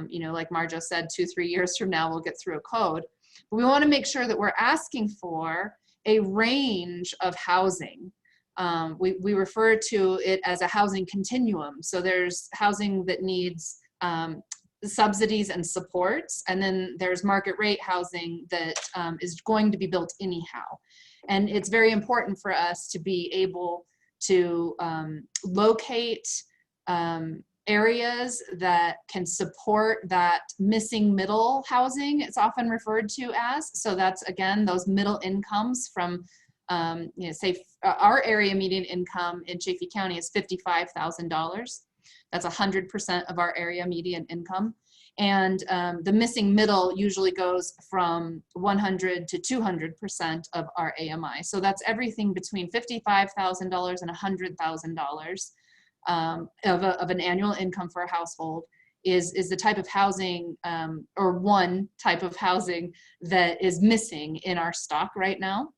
you know, like Marjo said, 2-3 years from now, we'll get through a code. But we want to make sure that we're asking for a range of housing. We refer to it as a housing continuum. So there's housing that needs subsidies and supports, and then there's market rate housing that is going to be built anyhow. And it's very important for us to be able to locate areas that can support that missing middle housing, it's often referred to as. So that's, again, those middle incomes from, you know, say our area median income in Chaffee County is $55,000. That's 100% of our area median income. And the missing middle usually goes from 100 to 200% of our AMI. So that's everything between $55,000 and $100,000 of an annual income for a household is the type of housing, or one type of housing that is missing in our stock right now.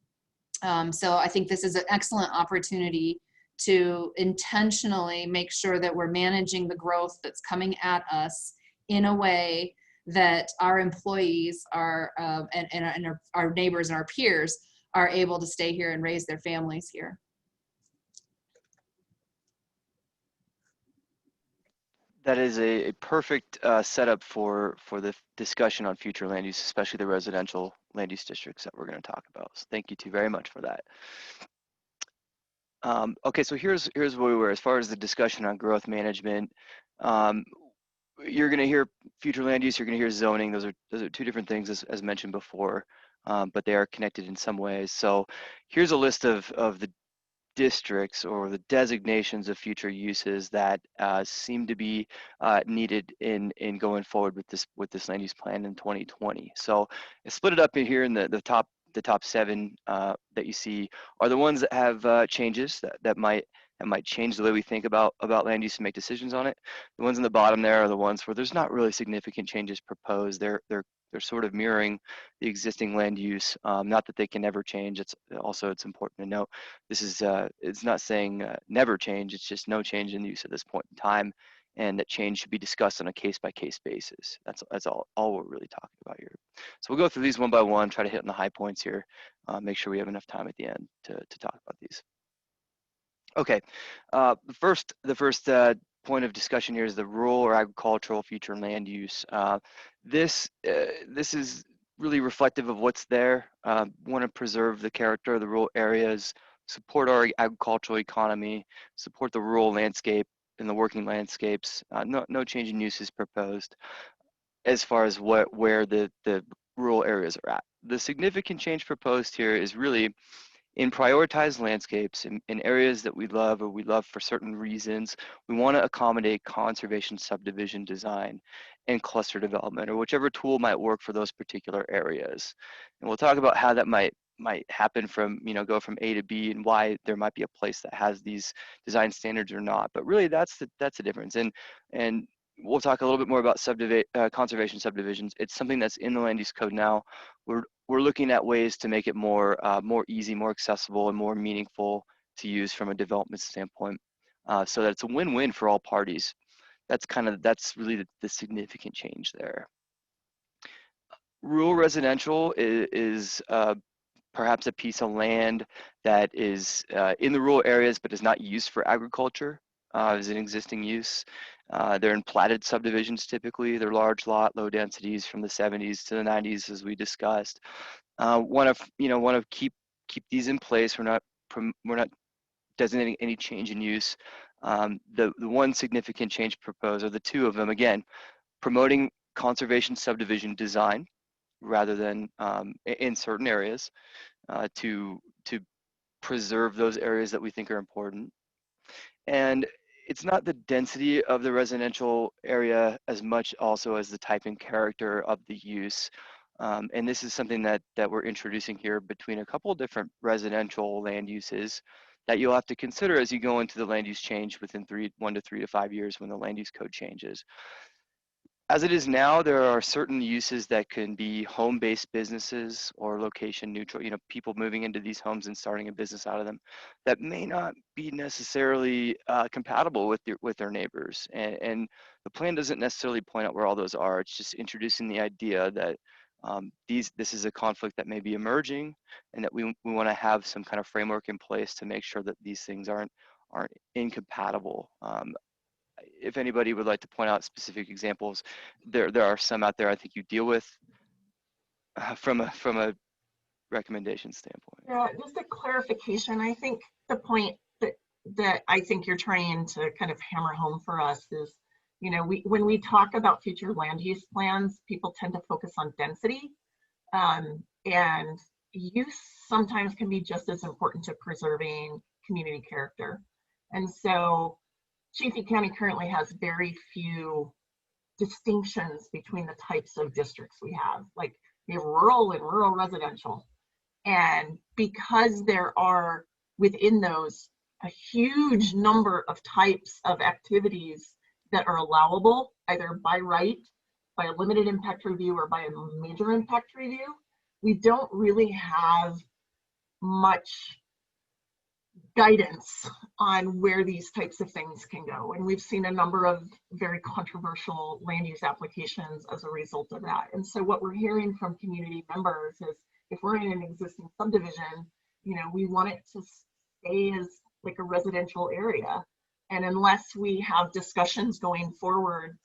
So I think this is an excellent opportunity to intentionally make sure that we're managing the growth that's coming at us in a way that our employees are and our neighbors and our peers are able to stay here and raise their families here. That is a perfect setup for the discussion on future land use, especially the residential land use districts that we're going to talk about. So thank you two very much for that. Okay, so here's where we were as far as the discussion on growth management. You're going to hear future land use, you're going to hear zoning. Those are two different things as mentioned before, but they are connected in some ways. So here's a list of the districts or the designations of future uses that seem to be needed in going forward with this land use plan in 2020. So I split it up in here in the top 7 that you see are the ones that have changes that might and might change the way we think about land use and make decisions on it. The ones in the bottom there are the ones where there's not really significant changes proposed. They're sort of mirroring the existing land use. Not that they can never change. It's important to note this is it's not saying never change. It's just no change in use at this point in time, and that change should be discussed on a case-by-case basis. That's all we're really talking about here. So we'll go through these one by one, try to hit on the high points here, make sure we have enough time at the end to talk about these. Okay, the first point of discussion here is the rural or agricultural future land use. This is really reflective of what's there. Want to preserve the character of the rural areas, support our agricultural economy, support the rural landscape and the working landscapes. No change in use is proposed as far as where the rural areas are at. The significant change proposed here is really in prioritized landscapes, in areas that we love or we love for certain reasons. We want to accommodate conservation subdivision design and cluster development, or whichever tool might work for those particular areas. And we'll talk about how that might happen from, go from A to B, and why there might be a place that has these design standards or not. But really that's the difference. And we'll talk a little bit more about conservation subdivisions. It's something that's in the land use code now. We're looking at ways to make it more easy, more accessible, and more meaningful to use from a development standpoint, so that it's a win-win for all parties. That's really the significant change there. Rural residential is perhaps a piece of land that is in the rural areas but is not used for agriculture. Is an existing use. They're in platted subdivisions typically. They're large lot, low densities from the 70s to the 90s, as we discussed. Want to keep these in place. We're not designating any change in use. The one significant change proposed, or the two of them, again, promoting conservation subdivision design rather than in certain areas to preserve those areas that we think are important. And it's not the density of the residential area as much also as the type and character of the use. And this is something that we're introducing here between a couple of different residential land uses that you'll have to consider as you go into the land use change within 1 to 3 to 5 years when the land use code changes. As it is now, there are certain uses that can be home-based businesses or location neutral, people moving into these homes and starting a business out of them that may not be necessarily compatible with their neighbors. And the plan doesn't necessarily point out where all those are. It's just introducing the idea that this is a conflict that may be emerging, and that we want to have some kind of framework in place to make sure that these things aren't incompatible. If anybody would like to point out specific examples, there are some out there I think you deal with from a recommendation standpoint. Yeah, just a clarification. I think the point that I think you're trying to kind of hammer home for us is, when we talk about future land use plans, people tend to focus on density, and use sometimes can be just as important to preserving community character. And so Chaffee County currently has very few distinctions between the types of districts we have. Like, we have rural and rural residential. And because there are within those a huge number of types of activities that are allowable, either by right, by a limited impact review, or by a major impact review, we don't really have much guidance on where these types of things can go. And we've seen a number of very controversial land use applications as a result of that. And so what we're hearing from community members is, if we're in an existing subdivision, we want it to stay as like a residential area. And unless we have discussions going forward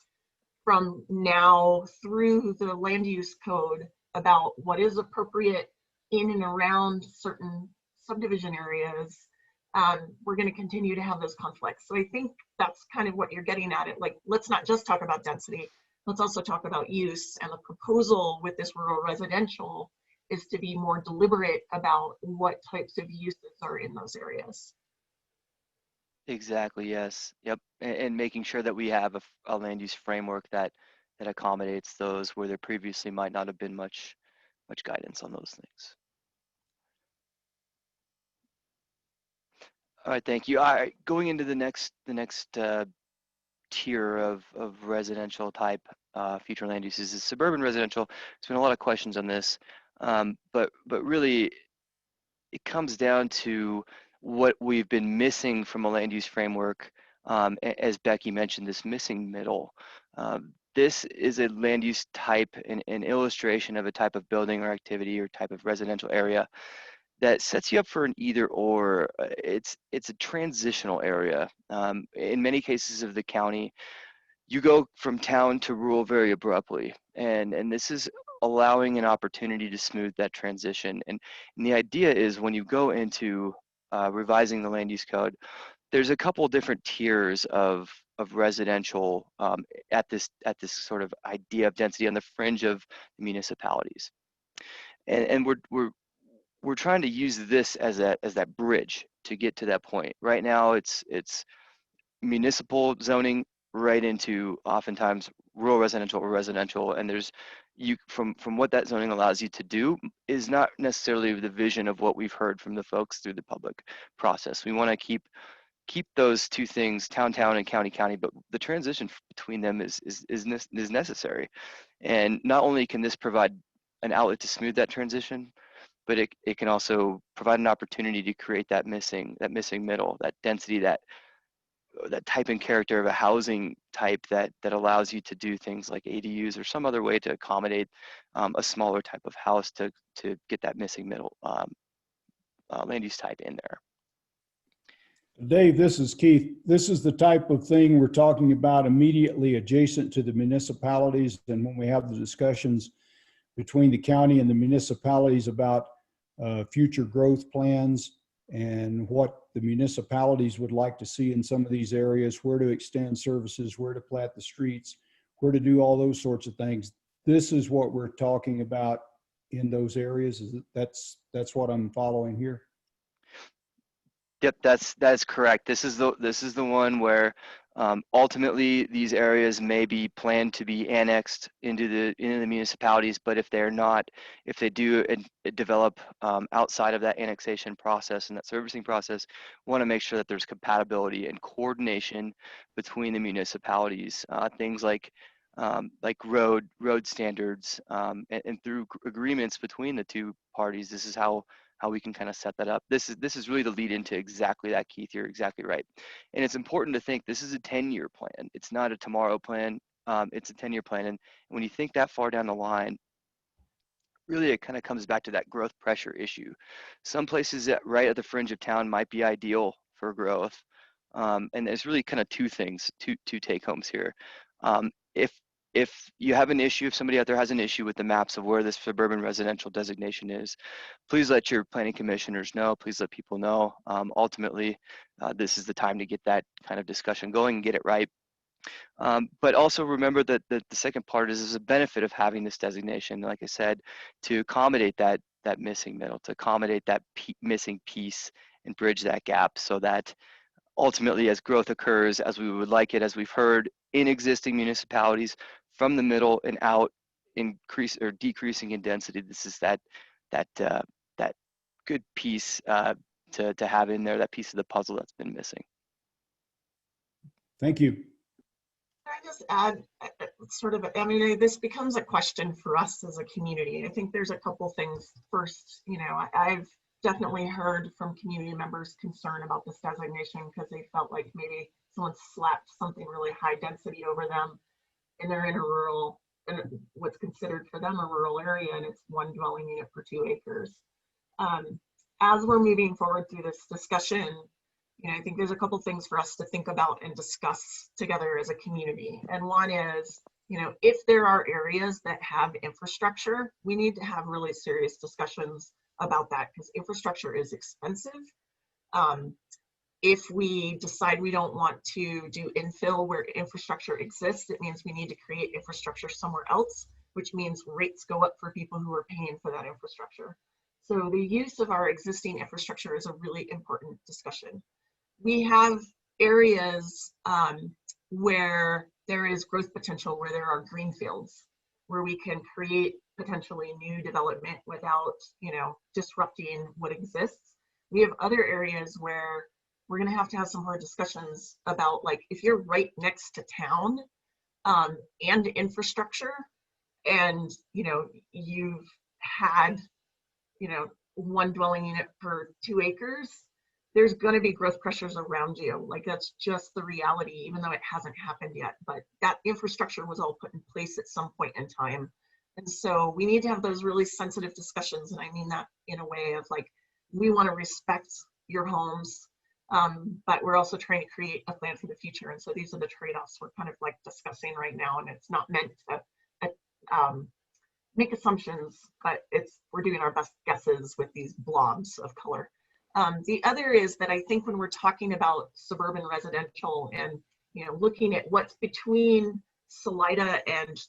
from now through the land use code about what is appropriate in and around certain subdivision areas, we're going to continue to have those conflicts. So I think that's kind of what you're getting at. It, like, let's not just talk about density, let's also talk about use. And the proposal with this rural residential is to be more deliberate about what types of uses are in those areas. Exactly, yes. Yep. And making sure that we have a land use framework that accommodates those where there previously might not have been much guidance on those things. All right, thank you. All right, going into the next tier of residential type future land uses is suburban residential. There's been a lot of questions on this, but really it comes down to what we've been missing from a land use framework. As Becky mentioned, this missing middle. This is a land use type, an illustration of a type of building or activity or type of residential area that sets you up for an either or. It's a transitional area. In many cases of the county, you go from town to rural very abruptly, and this is allowing an opportunity to smooth that transition. And the idea is when you go into revising the land use code, there's a couple different tiers of residential at this sort of idea of density on the fringe of municipalities, and we're trying to use this as that bridge to get to that point. Right now, it's municipal zoning right into oftentimes rural residential or residential, and there's from what that zoning allows you to do is not necessarily the vision of what we've heard from the folks through the public process. We want to keep those two things, town and county, but the transition between them is necessary. And not only can this provide an outlet to smooth that transition, but it can also provide an opportunity to create that missing middle, that density, that type and character of a housing type that allows you to do things like ADUs or some other way to accommodate a smaller type of house to get that missing middle land use type in there. Dave, this is Keith. This is the type of thing we're talking about immediately adjacent to the municipalities. And when we have the discussions between the county and the municipalities about future growth plans and what the municipalities would like to see in some of these areas, where to extend services, where to plat the streets, where to do all those sorts of things. This is what we're talking about in those areas. That's what I'm following here. Yep, that's correct. This is the one where ultimately these areas may be planned to be annexed into the municipalities, but if they do develop outside of that annexation process and that servicing process, we want to make sure that there's compatibility and coordination between the municipalities. Things like road standards, and through agreements between the two parties. This is how we can kind of set that up. This is really the lead into exactly that, Keith. You're exactly right. And it's important to think this is a 10-year plan. It's not a tomorrow plan. It's a 10-year plan. And when you think that far down the line, really it kind of comes back to that growth pressure issue. Some places that right at the fringe of town might be ideal for growth. And there's really kind of two things, two take homes here. If you have an issue, if somebody out there has an issue with the maps of where this suburban residential designation is, please let your planning commissioners know. Please let people know. Ultimately, this is the time to get that kind of discussion going and get it right. But also remember that the second part is a benefit of having this designation, like I said, to accommodate that missing middle, to accommodate that missing piece and bridge that gap so that ultimately as growth occurs, as we would like it, as we've heard in existing municipalities, from the middle and out, decreasing in density. This is that good piece to have in there, that piece of the puzzle that's been missing. Thank you. Can I just add this becomes a question for us as a community. I think there's a couple things. First, I've definitely heard from community members concern about this designation because they felt like maybe someone slapped something really high density over them, and they're in what's considered for them a rural area, and it's one dwelling unit per 2 acres. As we're moving forward through this discussion, I think there's a couple things for us to think about and discuss together as a community. And one is, if there are areas that have infrastructure, we need to have really serious discussions about that because infrastructure is expensive. If we decide we don't want to do infill where infrastructure exists, it means we need to create infrastructure somewhere else, which means rates go up for people who are paying for that infrastructure. So the use of our existing infrastructure is a really important discussion. We have areas where there is growth potential, where there are green fields, where we can create potentially new development without, disrupting what exists. We have other areas where we're going to have some hard discussions about, like, if you're right next to town and infrastructure, and you've had one dwelling unit per 2 acres, there's going to be growth pressures around you. Like, that's just the reality, even though it hasn't happened yet. But that infrastructure was all put in place at some point in time. And so we need to have those really sensitive discussions. And I mean that in a way of, like, we want to respect your homes, but we're also trying to create a plan for the future. And so these are the trade-offs we're kind of like discussing right now. And it's not meant to make assumptions, but we're doing our best guesses with these blobs of color. The other is that I think when we're talking about suburban residential and looking at what's between Salida and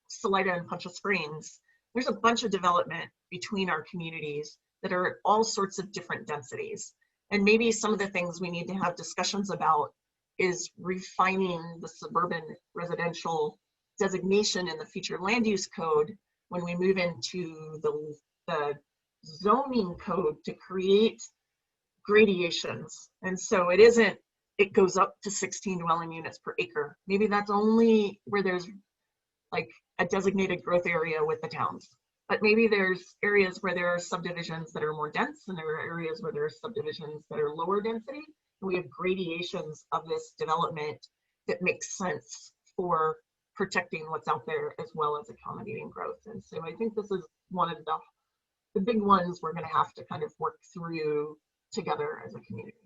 Salida and Poncha Springs, there's a bunch of development between our communities that are at all sorts of different densities. And maybe some of the things we need to have discussions about is refining the suburban residential designation in the future land use code when we move into the zoning code to create gradations. And so it goes up to 16 dwelling units per acre. Maybe that's only where there's like a designated growth area with the towns. But maybe there's areas where there are subdivisions that are more dense, and there are areas where there are subdivisions that are lower density. And we have gradations of this development that makes sense for protecting what's out there as well as accommodating growth. And so I think this is one of the big ones we're going to have to kind of work through together as a community.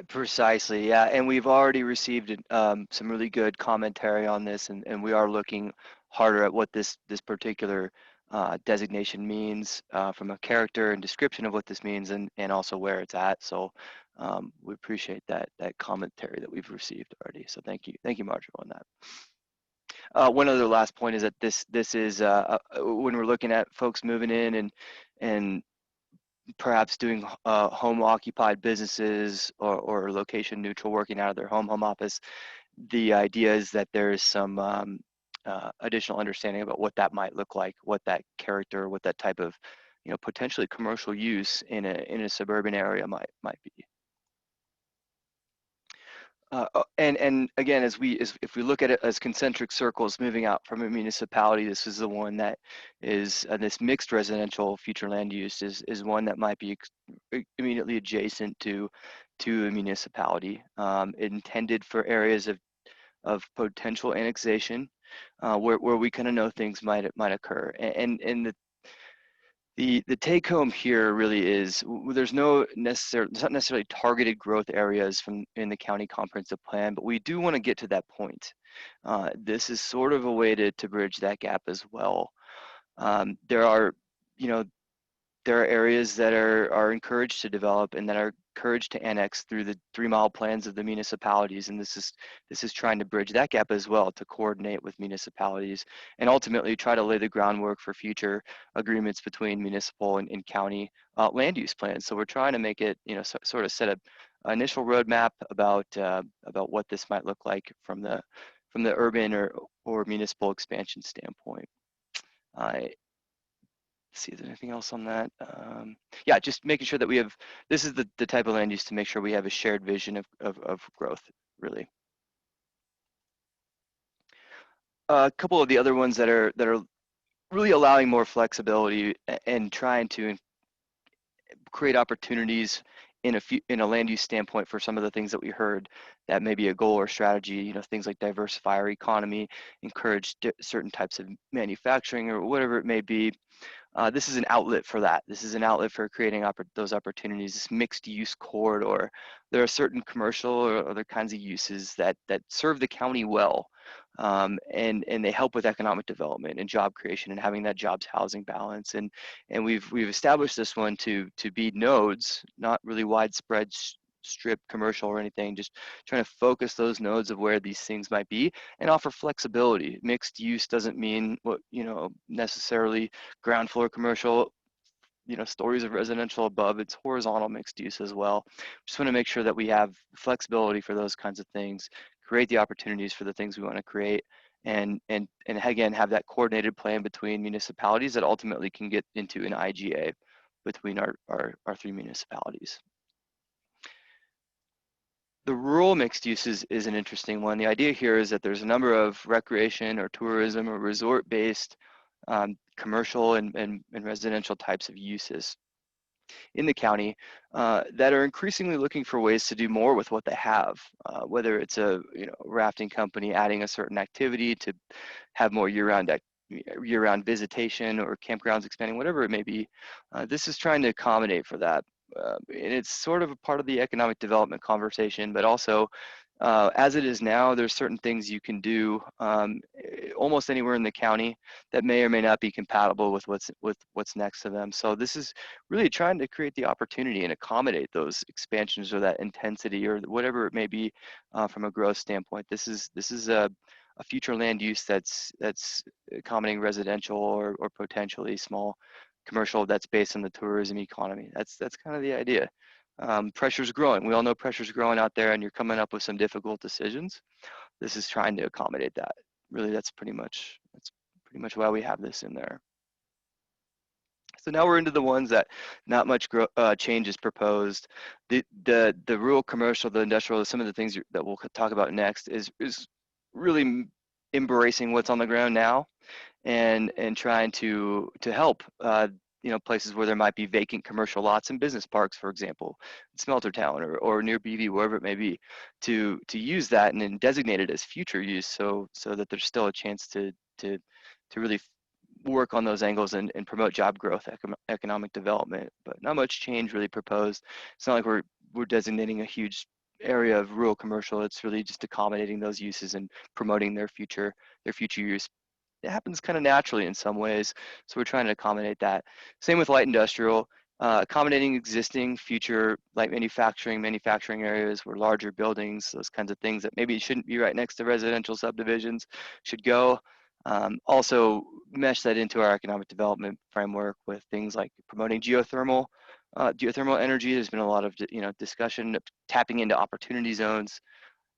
Precisely, yeah. And we've already received some really good commentary on this, and we are looking harder at what this particular designation means from a character and description of what this means, and also where it's at. So we appreciate that commentary that we've received already. So thank you, Marjorie, on that. One other last point is that this is when we're looking at folks moving in and perhaps doing home occupied businesses or location neutral working out of their home office. The idea is that there is some additional understanding about what that might look like, what that character, what that type of potentially commercial use in a suburban area might be. And again, if we look at it as concentric circles moving out from a municipality, this is the one that is this mixed residential future land use is one that might be immediately adjacent to a municipality, intended for areas of potential annexation, where we kind of know things might occur. And the take home here really is there's not necessarily targeted growth areas in the county comprehensive plan, but we do want to get to that point. This is sort of a way to bridge that gap as well. There are areas that are encouraged to develop and that are encouraged to annex through the 3-mile plans of the municipalities, and this is trying to bridge that gap as well, to coordinate with municipalities and ultimately try to lay the groundwork for future agreements between municipal and county land use plans. So we're trying to make it sort of set an initial roadmap about what this might look like from the urban or municipal expansion standpoint. See if there's anything else on that. Yeah, just making sure that we have, this is the type of land use to make sure we have a shared vision of growth, really. A couple of the other ones that are really allowing more flexibility and trying to create opportunities in a land use standpoint for some of the things that we heard that may be a goal or strategy, things like diversify our economy, encourage certain types of manufacturing or whatever it may be. This is an outlet for that. This is an outlet for creating those opportunities, this mixed use corridor. There are certain commercial or other kinds of uses that serve the county well, and they help with economic development and job creation and having that jobs housing balance. And we've established this one to be nodes, not really widespread strip commercial or anything, just trying to focus those nodes of where these things might be and offer flexibility. Mixed use doesn't mean what necessarily ground floor commercial, stories of residential above. It's horizontal mixed use as well. Just want to make sure that we have flexibility for those kinds of things, create the opportunities for the things we want to create, and again have that coordinated plan between municipalities that ultimately can get into an IGA. between our three municipalities. The rural mixed use is an interesting one. The idea here is that there's a number of recreation or tourism or resort-based commercial and residential types of uses in the county that are increasingly looking for ways to do more with what they have, whether it's a rafting company adding a certain activity to have more year-round visitation, or campgrounds expanding, whatever it may be. This is trying to accommodate for that. And it's sort of a part of the economic development conversation, but also as it is now, there's certain things you can do almost anywhere in the county that may or may not be compatible with what's next to them. So this is really trying to create the opportunity and accommodate those expansions or that intensity or whatever it may be from a growth standpoint. This is a future land use that's accommodating residential or potentially small commercial that's based on the tourism economy. That's kind of the idea. Pressure's growing. We all know pressure's growing out there, and you're coming up with some difficult decisions. This is trying to accommodate that. Really, that's pretty much why we have this in there. So now we're into the ones that not much change is proposed. The rural commercial, the industrial, some of the things that we'll talk about next is really embracing what's on the ground now, and trying to help places where there might be vacant commercial lots and business parks, for example, Smelter Town or near BV, wherever it may be, to use that and then designate it as future use, so that there's still a chance to really work on those angles and promote job growth, economic development. But not much change really proposed. It's not like we're designating a huge area of rural commercial. It's really just accommodating those uses and promoting their future use. It happens kind of naturally in some ways, so we're trying to accommodate that. Same with light industrial, accommodating existing future light manufacturing areas where larger buildings, those kinds of things that maybe shouldn't be right next to residential subdivisions should go. Also mesh that into our economic development framework with things like promoting geothermal energy. There's been a lot of discussion of tapping into opportunity zones,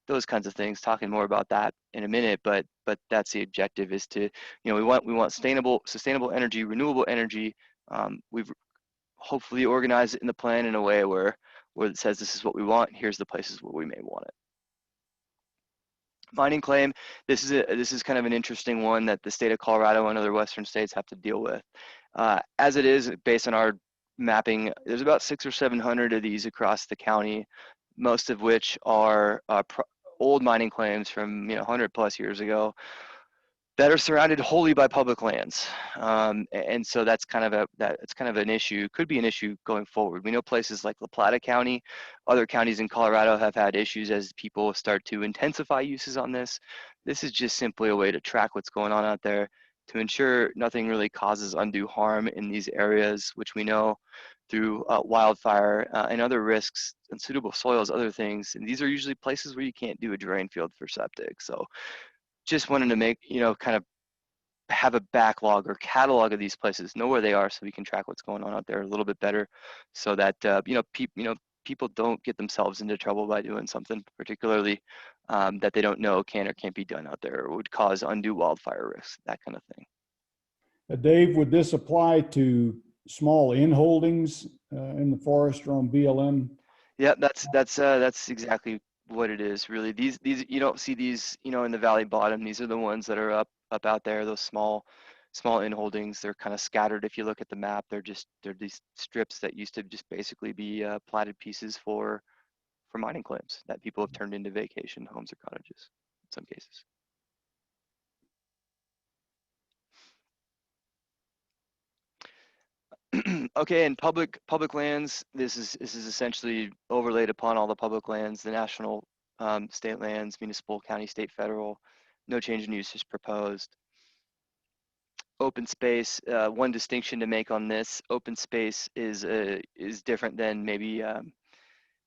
those kinds of things. Talking more about that in a minute, but that's the objective, is to we want sustainable energy, renewable energy. We've hopefully organized it in the plan in a way where it says this is what we want. Here's the places where we may want it. Mining claim. This is kind of an interesting one that the state of Colorado and other western states have to deal with. As it is, based on our mapping, there's about 600 or 700 of these across the county, most of which are old mining claims from 100 plus years ago that are surrounded wholly by public lands, and so that's kind of an issue. Could be an issue going forward. We know places like La Plata County, other counties in Colorado have had issues as people start to intensify uses on this. This is just simply a way to track what's going on out there to ensure nothing really causes undue harm in these areas, which we know through wildfire and other risks, unsuitable soils, other things. And these are usually places where you can't do a drain field for septic. So just wanted to make, kind of have a backlog or catalog of these places, know where they are, so we can track what's going on out there a little bit better, so that people don't get themselves into trouble by doing something particularly that they don't know can or can't be done out there, or would cause undue wildfire risks, that kind of thing. Dave, would this apply to small in-holdings in the forest or on BLM? Yeah, that's exactly what it is, really. These you don't see these in the valley bottom. These are the ones that are up out there, those small in-holdings. They're kind of scattered. If you look at the map, they're these strips that used to just basically be platted pieces for mining claims that people have turned into vacation homes or cottages in some cases. Okay, and public lands, this is essentially overlaid upon all the public lands, the national, state lands, municipal, county, state, federal. No change in use is proposed. Open space, one distinction to make on this: open space is different than maybe,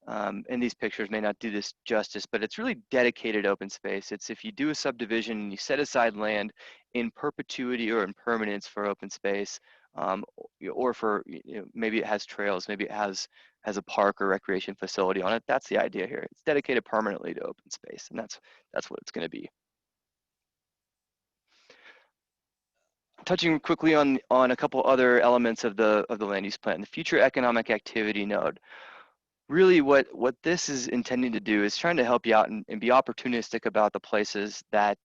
and these pictures may not do this justice, but it's really dedicated open space. It's if you do a subdivision and you set aside land in perpetuity or in permanence for open space, or for maybe it has trails, maybe it has a park or recreation facility on it. That's the idea here. It's dedicated permanently to open space, and that's what it's going to be. touching quickly on a couple other elements of the land use plan, the future economic activity node. Really what this is intending to do is trying to help you out and be opportunistic about the places that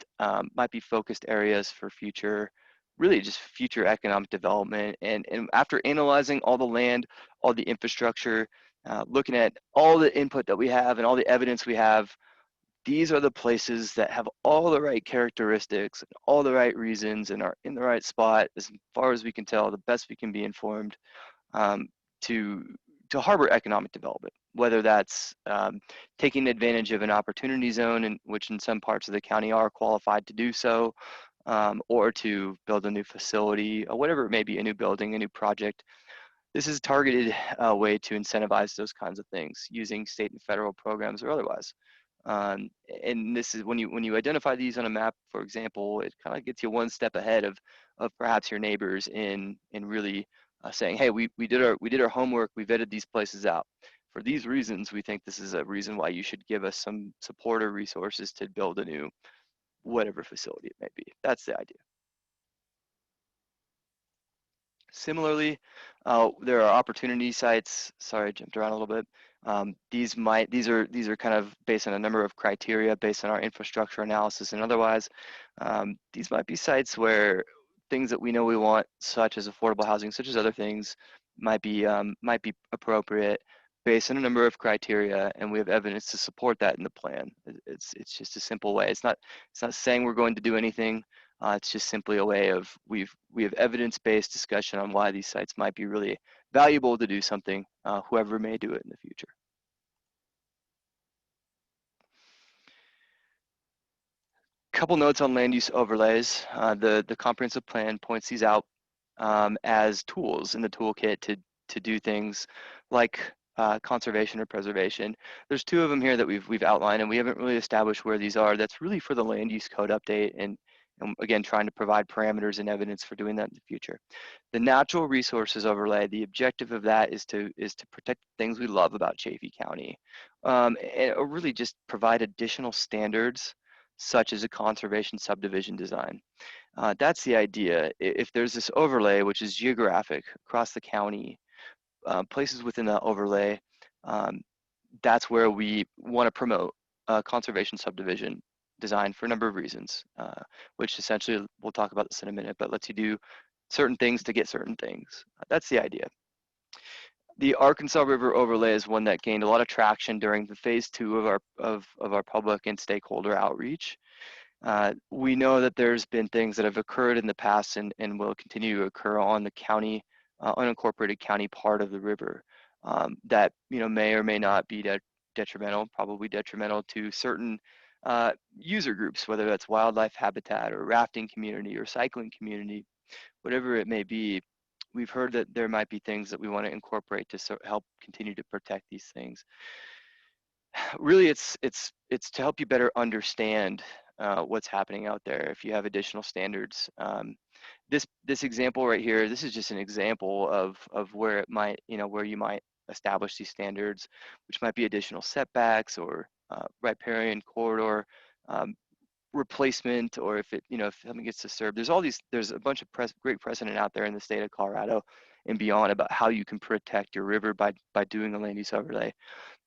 might be focused areas for future, really just future economic development. And after analyzing all the land, all the infrastructure, looking at all the input that we have and all the evidence we have, these are the places that have all the right characteristics, and all the right reasons, and are in the right spot as far as we can tell, the best we can be informed, um, to harbor economic development, whether that's taking advantage of an opportunity zone, in which in some parts of the county are qualified to do so, or to build a new facility, or whatever it may be, a new building, a new project. This is a targeted way to incentivize those kinds of things using state and federal programs or otherwise. And this is when you identify these on a map, for example, it kind of gets you one step ahead of perhaps your neighbors in really saying, hey, we did our homework, we vetted these places out. For these reasons, we think this is a reason why you should give us some support or resources to build a new whatever facility it may be. That's the idea. Similarly, there are opportunity sites. Sorry, I jumped around a little bit. These are kind of based on a number of criteria based on our infrastructure analysis and otherwise. These might be sites where things that we know we want, such as affordable housing, such as other things, might be appropriate based on a number of criteria, and we have evidence to support that in the plan. It's just a simple way. It's not saying we're going to do anything. It's just simply a way of we have evidence-based discussion on why these sites might be really valuable to do something, whoever may do it in the future. Couple notes on land use overlays. The comprehensive plan points these out as tools in the toolkit to do things like conservation or preservation. There's two of them here that we've outlined, and we haven't really established where these are. That's really for the land use code update, and again, trying to provide parameters and evidence for doing that in the future. The natural resources overlay, the objective of that is to protect things we love about Chaffee County, and really just provide additional standards, such as a conservation subdivision design. That's the idea. If there's this overlay, which is geographic across the county, places within that overlay, that's where we want to promote conservation subdivision design for a number of reasons, which essentially, we'll talk about this in a minute, but lets you do certain things to get certain things. That's the idea. The Arkansas River overlay is one that gained a lot of traction during the phase 2 of our public and stakeholder outreach. We know that there's been things that have occurred in the past and will continue to occur on the county, unincorporated county part of the river, that may or may not be detrimental, probably detrimental to certain user groups, whether that's wildlife habitat or rafting community or cycling community, whatever it may be. We've heard that there might be things that we want to incorporate to help continue to protect these things. Really, it's to help you better understand what's happening out there. If you have additional standards, this example right here, this is just an example of where it might, where you might establish these standards, which might be additional setbacks or riparian corridor replacement, or if something gets disturbed. There's a bunch of great precedent out there in the state of Colorado and beyond about how you can protect your river by doing a land use overlay.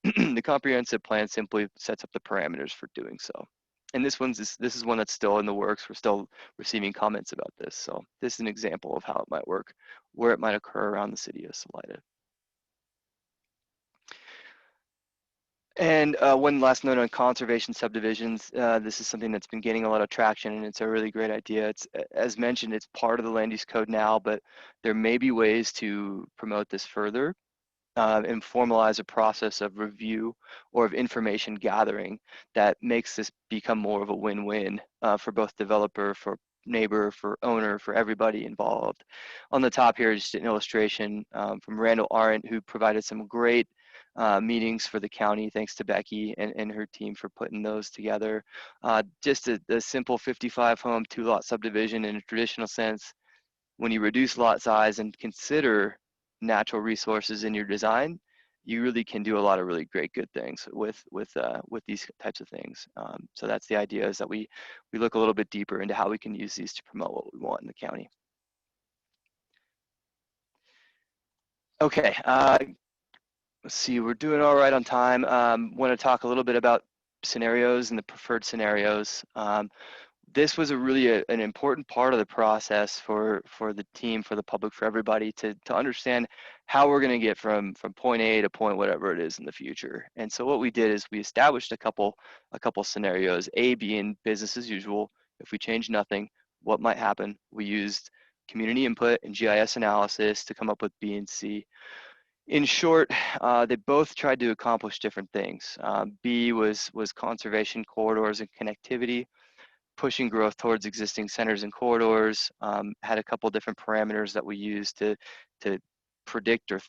The comprehensive plan simply sets up the parameters for doing so. And this is one that's still in the works. We're still receiving comments about this. So this is an example of how it might work, where it might occur around the city of Salida. And one last note on conservation subdivisions. This is something that's been gaining a lot of traction, and it's a really great idea. It's, as mentioned, it's part of the land use code now, but there may be ways to promote this further and formalize a process of review or of information gathering that makes this become more of a win-win for both developer, for neighbor, for owner, for everybody involved. On the top here is just an illustration from Randall Arendt, who provided some great meetings for the county. Thanks to Becky and her team for putting those together. Just a simple 55 home 2-lot subdivision in a traditional sense. When you reduce lot size and consider natural resources in your design, you really can do a lot of really great good things with these types of things. So that's the idea, is that we look a little bit deeper into how we can use these to promote what we want in the county. Okay, let's see, we're doing all right on time. Want to talk a little bit about scenarios and the preferred scenarios. This was an important part of the process for the team, for the public, for everybody to understand how we're going to get from point A to point whatever it is in the future. And so what we did is we established a couple scenarios. A being business as usual. If we change nothing, what might happen? We used community input and GIS analysis to come up with B and C. In short, they both tried to accomplish different things. B was conservation, corridors, and connectivity, pushing growth towards existing centers and corridors. Had a couple different parameters that we used to predict or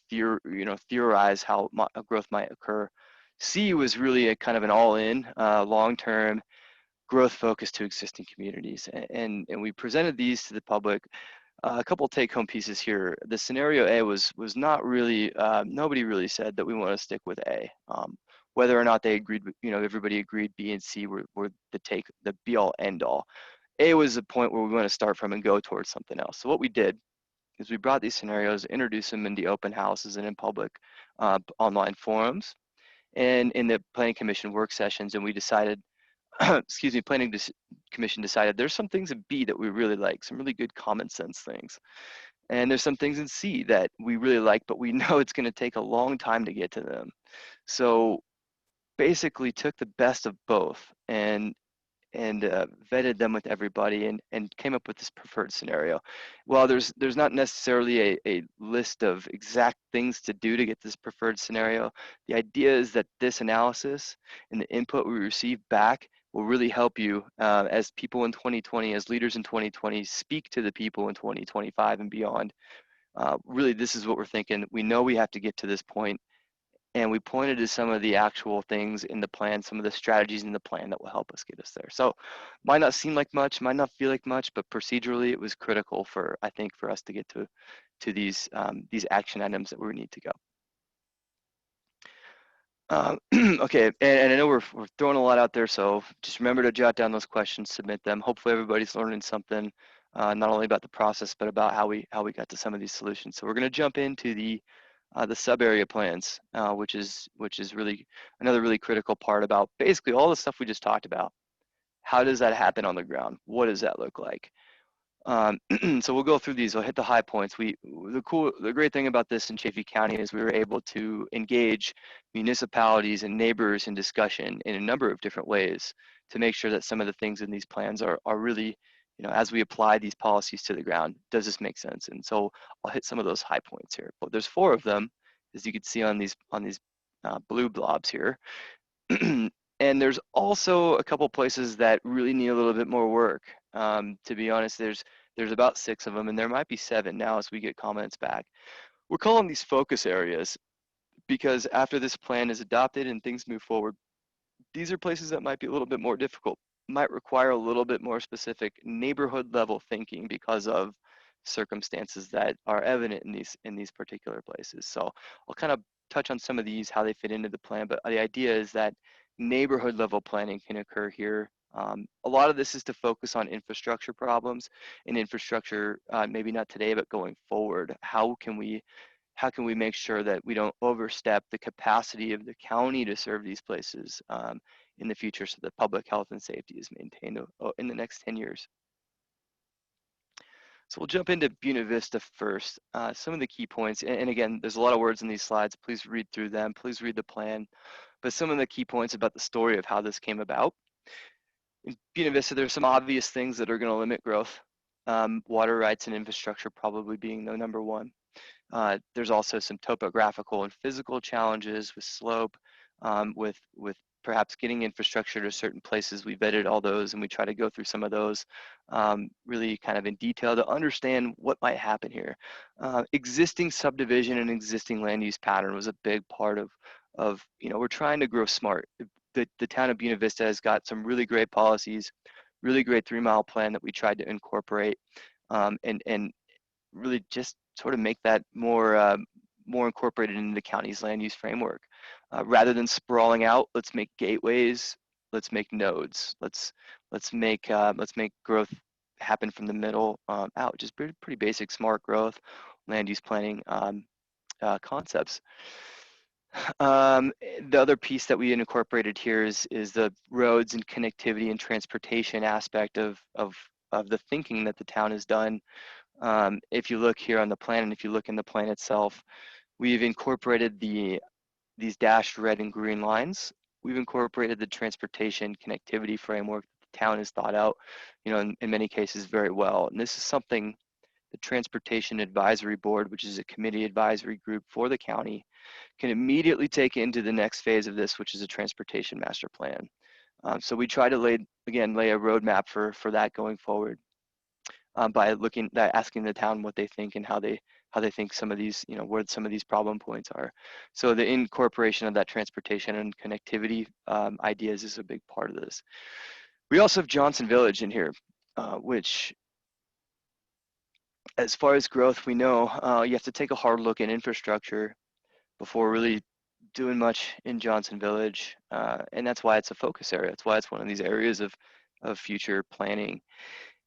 theorize how growth might occur. C was really a kind of an all-in, long-term growth focus to existing communities, and we presented these to the public. A couple take-home pieces here. The scenario A was not really, nobody really said that we want to stick with A. Whether or not they agreed, everybody agreed B and C were the be-all, end-all. A was the point where we want to start from and go towards something else. So what we did is we brought these scenarios, introduced them in the open houses and in public online forums, and in the Planning Commission work sessions, and we decided, excuse me, Commission decided there's some things in B that we really like, some really good common sense things. And there's some things in C that we really like, but we know it's going to take a long time to get to them. So basically took the best of both and vetted them with everybody and came up with this preferred scenario. While there's not necessarily a list of exact things to do to get this preferred scenario, the idea is that this analysis and the input we receive back will really help you as people in 2020, as leaders in 2020, speak to the people in 2025 and beyond. Really, this is what we're thinking. We know we have to get to this point, and we pointed to some of the actual things in the plan, some of the strategies in the plan that will help us get us there. So might not seem like much, might not feel like much, but procedurally it was critical for, I think, for us to get to these action items that we need to go. Okay, and I know we're throwing a lot out there, so just remember to jot down those questions, submit them. Hopefully everybody's learning something, not only about the process, but about how we got to some of these solutions. So we're gonna jump into the sub-area plans, which is really another really critical part about basically all the stuff we just talked about. How does that happen on the ground? What does that look like? So we'll go through these. We'll hit the high points. The great thing about this in Chaffee County is we were able to engage municipalities and neighbors in discussion in a number of different ways to make sure that some of the things in these plans are really, as we apply these policies to the ground, does this make sense? And so I'll hit some of those high points here. But there's 4 of them, as you can see on these blue blobs here. And there's also a couple places that really need a little bit more work. To be honest, there's about 6 of them, and there might be 7 now as we get comments back. We're calling these focus areas because after this plan is adopted and things move forward, these are places that might be a little bit more difficult, might require a little bit more specific neighborhood level thinking because of circumstances that are evident in these particular places. So I'll kind of touch on some of these, how they fit into the plan, but the idea is that neighborhood level planning can occur here. A lot of this is to focus on infrastructure problems and infrastructure, maybe not today, but going forward. How can we make sure that we don't overstep the capacity of the county to serve these places in the future so that public health and safety is maintained in the next 10 years? So we'll jump into Buena Vista first. Some of the key points, and again, there's a lot of words in these slides. Please read through them. Please read the plan. But some of the key points about the story of how this came about. In Buena Vista, there's some obvious things that are going to limit growth. Water rights and infrastructure probably being the number one. There's also some topographical and physical challenges with slope, with perhaps getting infrastructure to certain places. We vetted all those and we try to go through some of those really kind of in detail to understand what might happen here. Existing subdivision and existing land use pattern was a big part of we're trying to grow smart. The town of Buena Vista has got some really great policies, really great 3-mile plan that we tried to incorporate and really just sort of make that more incorporated into the county's land use framework. Rather than sprawling out, let's make gateways, let's make nodes, let's make growth happen from the middle out. Just pretty basic smart growth, land use planning concepts. The other piece that we incorporated here is the roads and connectivity and transportation aspect of the thinking that the town has done. If you look here on the plan, and if you look in the plan itself, we've incorporated these dashed red and green lines. We've incorporated the transportation connectivity framework the town has thought out, in many cases very well. And this is something the Transportation Advisory Board, which is a committee advisory group for the county, can immediately take into the next phase of this, which is a transportation master plan. So we try to lay a roadmap for that going forward by asking the town what they think and how they think some of these, where some of these problem points are. So the incorporation of that transportation and connectivity ideas is a big part of this. We also have Johnson Village in here, which, as far as growth, we know you have to take a hard look at infrastructure before really doing much in Johnson Village, and that's why it's a focus area. That's why it's one of these areas of future planning.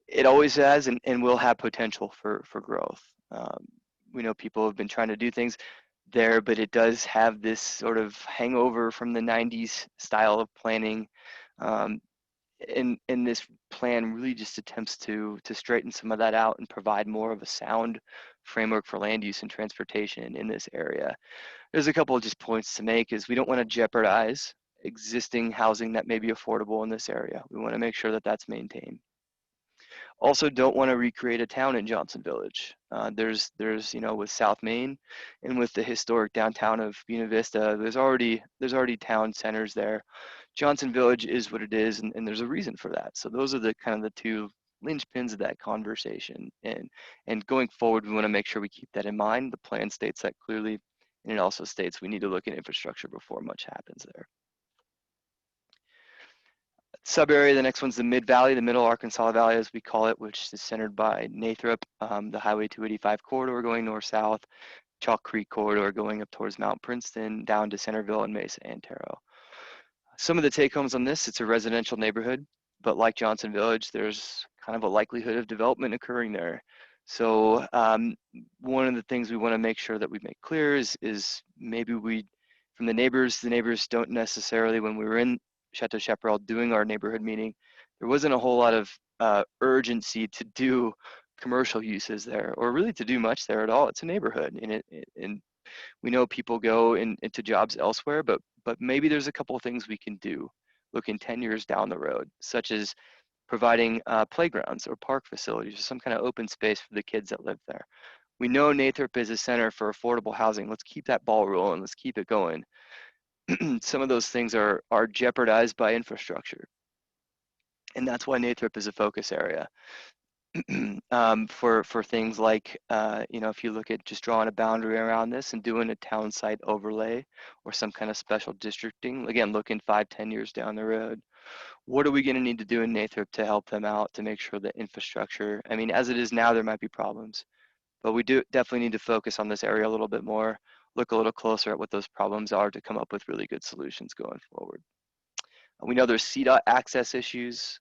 It always has and will have potential for growth. We know people have been trying to do things there, but it does have this sort of hangover from the 90s style of planning. And this plan really just attempts to straighten some of that out and provide more of a sound framework for land use and transportation in this area. There's a couple of just points to make is we don't want to jeopardize existing housing that may be affordable in this area. We want to make sure that that's maintained. Also don't want to recreate a town in Johnson Village. There's with South Main and with the historic downtown of Buena Vista, there's already town centers there. Johnson Village is what it is, and there's a reason for that. So those are the kind of the two linchpins of that conversation. And going forward, we want to make sure we keep that in mind. The plan states that clearly, and it also states we need to look at infrastructure before much happens there. Sub area, the next one's the Mid Valley, the Middle Arkansas Valley, as we call it, which is centered by Nathrop, the Highway 285 corridor going north-south, Chalk Creek corridor going up towards Mount Princeton, down to Centerville and Mesa Antero. Some of the take-homes on this, it's a residential neighborhood, but like Johnson Village, there's kind of a likelihood of development occurring there. So one of the things we want to make sure that we make clear is maybe from the neighbors don't necessarily, when we were in Chateau Chaparral doing our neighborhood meeting, there wasn't a whole lot of urgency to do commercial uses there, or really to do much there at all. It's a neighborhood, and we know people go into jobs elsewhere, but maybe there's a couple of things we can do looking 10 years down the road, such as providing playgrounds or park facilities or some kind of open space for the kids that live there. We know Nathrop is a center for affordable housing. Let's keep that ball rolling. Let's keep it going. Some of those things are jeopardized by infrastructure. And that's why Nathrop is a focus area. For things like, if you look at just drawing a boundary around this and doing a town site overlay or some kind of special districting, again, looking 5-10 years down the road, what are we going to need to do in Nathrop to help them out to make sure that infrastructure, as it is now, there might be problems, but we do definitely need to focus on this area a little bit more, look a little closer at what those problems are to come up with really good solutions going forward. We know there's CDOT access issues.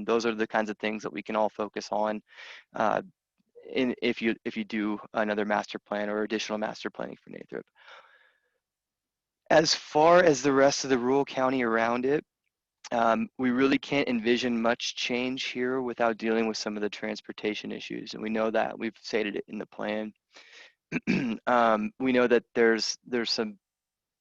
Those are the kinds of things that we can all focus on if you do another master plan or additional master planning for Nathrop. As far as the rest of the rural county around it, we really can't envision much change here without dealing with some of the transportation issues, and we know that. We've stated it in the plan. We know that there's some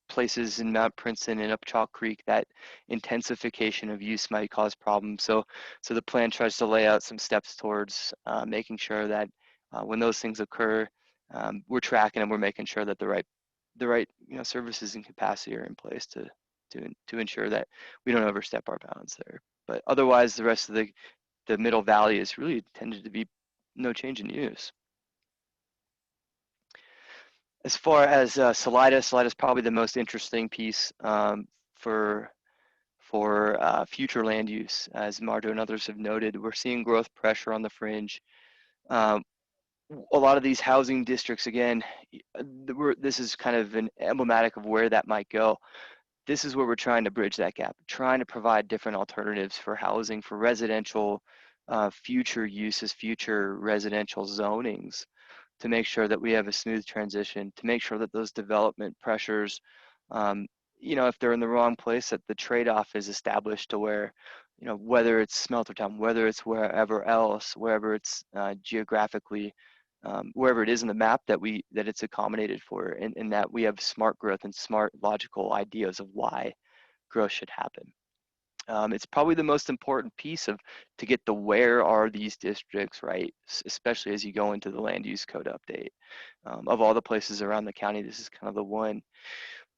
places in Mount Princeton and up Chalk Creek that intensification of use might cause problems. So the plan tries to lay out some steps towards making sure that when those things occur, we're tracking them. We're making sure that the right services and capacity are in place to ensure that we don't overstep our bounds there. But otherwise, the rest of the Middle Valley is really tended to be no change in use. As far as Salida is probably the most interesting piece for future land use. As Marjo and others have noted, we're seeing growth pressure on the fringe. A lot of these housing districts, again, this is kind of an emblematic of where that might go. This is where we're trying to bridge that gap, trying to provide different alternatives for housing, for residential future uses, future residential zonings. to make sure that we have a smooth transition, to make sure that those development pressures, if they're in the wrong place, that the trade-off is established to where, whether it's Smelter Town, whether it's wherever else, wherever it's geographically, wherever it is in the map, that it's accommodated for, and that we have smart growth and smart logical ideas of why growth should happen. It's probably the most important piece to get the where are these districts right, especially as you go into the land use code update. Of all the places around the county, this is kind of the one.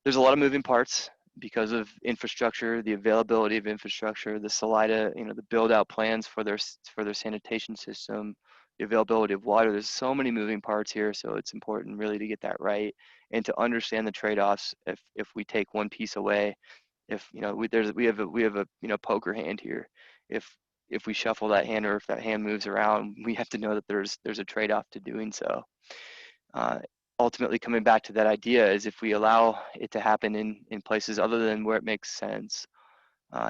There's a lot of moving parts because of infrastructure, the availability of infrastructure, the Salida, the build out plans for their sanitation system, the availability of water. There's so many moving parts here, so it's important really to get that right and to understand the trade-offs. If we take one piece away, if we have a poker hand here. If we shuffle that hand, or if that hand moves around, we have to know that there's a trade-off to doing so. Ultimately, coming back to that idea is if we allow it to happen in places other than where it makes sense,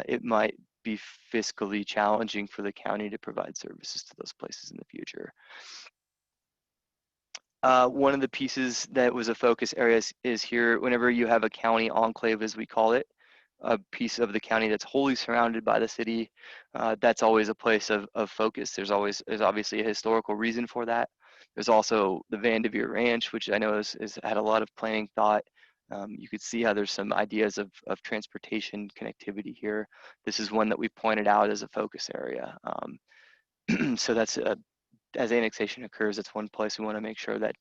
it might be fiscally challenging for the county to provide services to those places in the future. One of the pieces that was a focus area is here, whenever you have a county enclave, as we call it, a piece of the county that's wholly surrounded by the city, that's always a place of focus. There's obviously a historical reason for that. There's also the Van Devere Ranch, which I know has had a lot of planning thought. You could see how there's some ideas of transportation connectivity here. This is one that we pointed out as a focus area. So that's as annexation occurs, that's one place we want to make sure that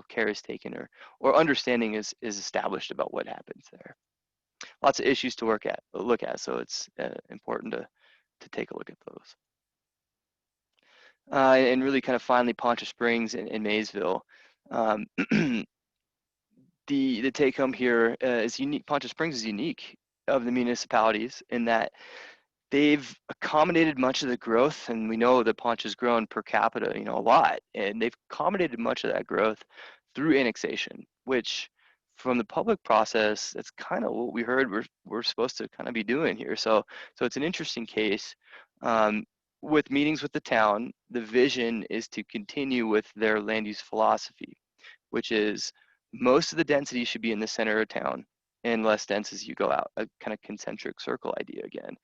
care is taken, or understanding is established about what happens there. Lots of issues to look at, so it's important to take a look at those. And really kind of finally, Poncha Springs and Maysville. The take home here is unique. Poncha Springs is unique of the municipalities in that they've accommodated much of the growth, and we know that Poncha's grown per capita, a lot, and they've accommodated much of that growth through annexation, which from the public process, that's kind of what we heard we're supposed to kind of be doing here. So it's an interesting case. With meetings with the town, the vision is to continue with their land use philosophy, which is most of the density should be in the center of town and less dense as you go out, a kind of concentric circle idea again.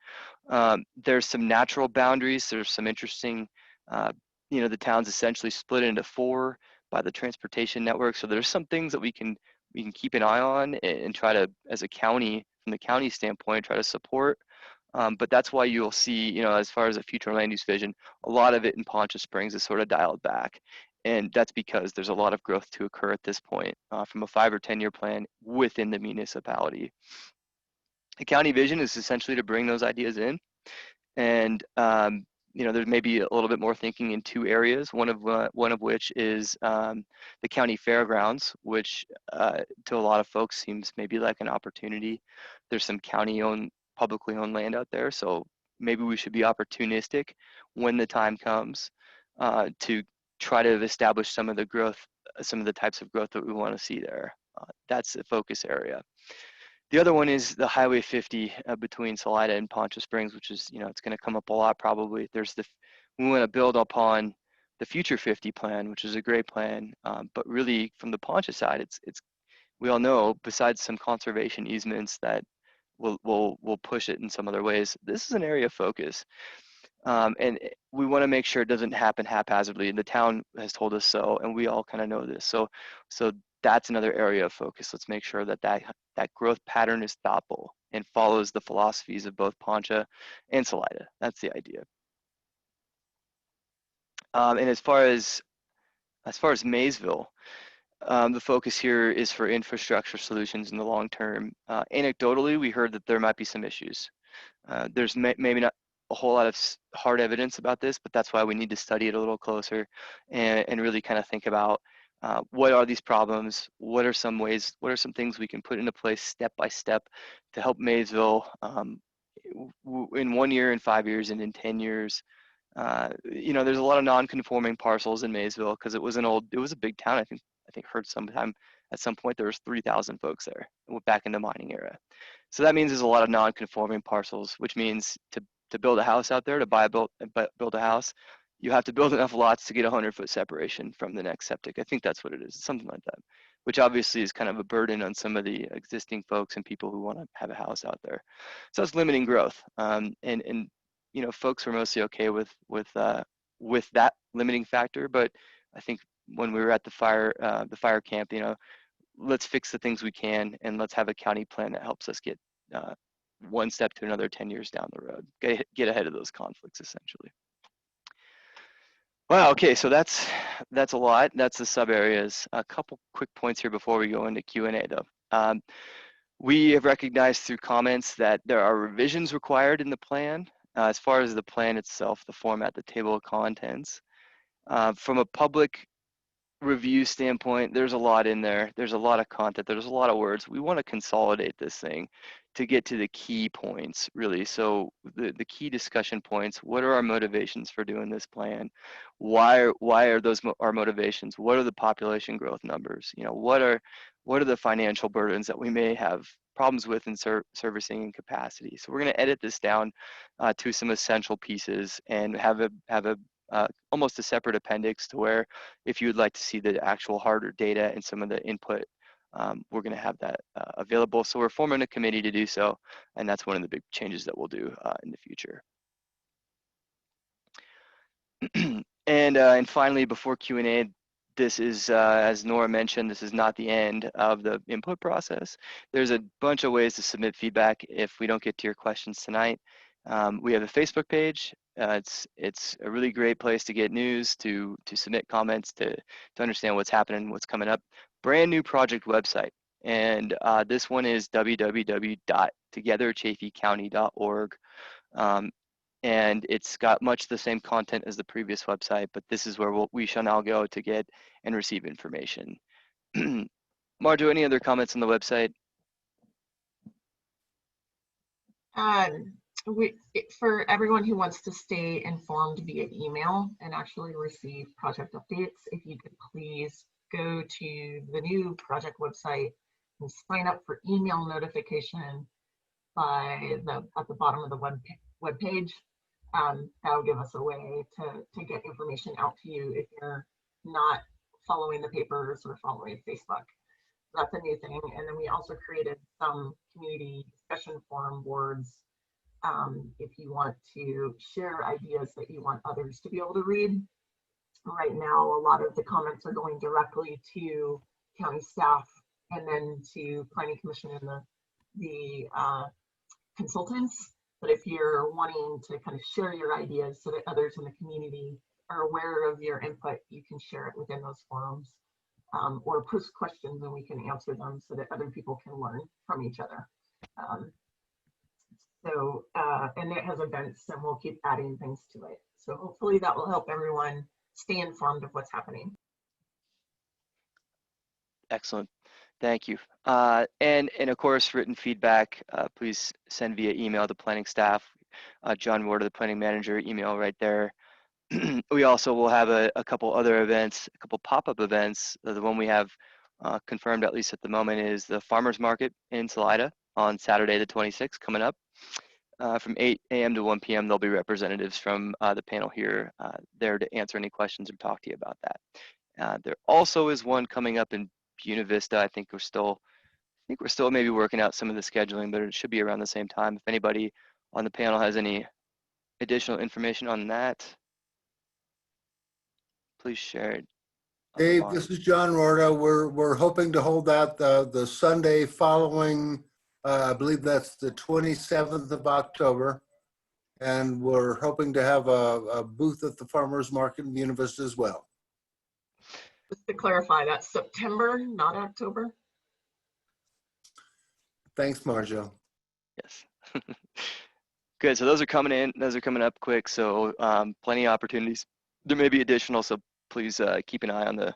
There's some natural boundaries. There's some interesting, the town's essentially split into 4 by the transportation network. So there's some things that we can keep an eye on and try to, as a county, from the county standpoint, try to support. But that's why you'll see, as far as a future land use vision, a lot of it in Poncha Springs is sort of dialed back. And that's because there's a lot of growth to occur at this point from a 5 or 10-year plan within the municipality. The county vision is essentially to bring those ideas in. And, there's maybe a little bit more thinking in 2 areas, one of which is the county fairgrounds, which to a lot of folks seems maybe like an opportunity. There's some county-owned, publicly owned land out there, so maybe we should be opportunistic when the time comes to try to establish some of the growth, some of the types of growth that we want to see there. That's a focus area. The other one is the Highway 50 between Salida and Poncha Springs, which is, it's going to come up a lot probably. We want to build upon the Future 50 plan, which is a great plan, but really from the Poncha side, it's we all know, besides some conservation easements that will push it in some other ways, this is an area of focus. And we want to make sure it doesn't happen haphazardly, and the town has told us so, and we all kind of know this. So that's another area of focus. Let's make sure that growth pattern is thoughtful and follows the philosophies of both Poncha and Salida. That's the idea. And as far as Maysville, the focus here is for infrastructure solutions in the long term. Anecdotally, we heard that there might be some issues. There's maybe not a whole lot of hard evidence about this, but that's why we need to study it a little closer and really kind of think about what are these problems? What are some things we can put into place step by step to help Maysville in 1 year, in 5 years, and in 10 years? There's a lot of non-conforming parcels in Maysville because it was a big town. I think heard sometime at some point there was 3,000 folks there back in the mining era. So that means there's a lot of non-conforming parcels, which means to build a house out there, to build a house, you have to build enough lots to get 100-foot separation from the next septic. I think that's what it is, something like that, which obviously is kind of a burden on some of the existing folks and people who want to have a house out there. So it's limiting growth. And you know, folks were mostly okay with that limiting factor, but I think when we were at the fire camp, you know, let's fix the things we can, and let's have a county plan that helps us get one step to another 10 years down the road. Get ahead of those conflicts, essentially. Wow. Okay. So that's a lot. That's the sub areas. A couple quick points here before we go into Q&A, though. We have recognized through comments that there are revisions required in the plan. As far as the plan itself, the format, the table of contents. From a public review standpoint, there's a lot in there. There's a lot of content. There's a lot of words. We want to consolidate this thing to get to the key points, really. So the key discussion points. What are our motivations for doing this plan? Why are those our motivations? What are the population growth numbers? You know, what are the financial burdens that we may have problems with in servicing and capacity? So we're going to edit this down to some essential pieces and have a almost a separate appendix to where if you would like to see the actual harder data and some of the input, we're going to have that available. So we're forming a committee to do so, and that's one of the big changes that we'll do in the future. And finally, before Q&A, this is, as Nora mentioned, this is not the end of the input process. There's a bunch of ways to submit feedback if we don't get to your questions tonight. We have a Facebook page. It's a really great place to get news, to submit comments, to understand what's happening, what's coming up. Brand new project website, and this one is www.togetherchaffeecounty.org, and it's got much the same content as the previous website, but this is where we shall now go to get and receive information. Marjo, any other comments on the website? For everyone who wants to stay informed via email and actually receive project updates, if you could please go to the new project website and sign up for email notification at the bottom of the web page. That'll give us a way to get information out to you if you're not following the papers or following Facebook. That's a new thing. And then we also created some community discussion forum boards. If you want to share ideas that you want others to be able to read. Right now, a lot of the comments are going directly to county staff and then to planning commission and the consultants. But if you're wanting to kind of share your ideas so that others in the community are aware of your input, you can share it within those forums, or post questions and we can answer them so that other people can learn from each other. And it has events and we'll keep adding things to it. So hopefully that will help everyone stay informed of what's happening. Excellent. Thank you. And of course, written feedback, please send via email to planning staff. John Ward, the planning manager, email right there. We also will have a couple other events, a couple pop-up events. The one we have confirmed, at least at the moment, is the farmers market in Salida on Saturday the 26th coming up. From 8 a.m. to 1 p.m. there'll be representatives from the panel here there to answer any questions or talk to you about that. There also is one coming up in Buena Vista. I think we're still maybe working out some of the scheduling, but it should be around the same time. If anybody on the panel has any additional information on that, please share it. Dave, this is John Rorda. We're hoping to hold that the Sunday following, I believe that's the 27th of October. And we're hoping to have a booth at the farmers market in Buena Vista as well. Just to clarify, that's September, not October. Thanks, Marjo. Yes. Good. So those are coming in. Those are coming up quick. So plenty of opportunities. There may be additional. So please keep an eye on the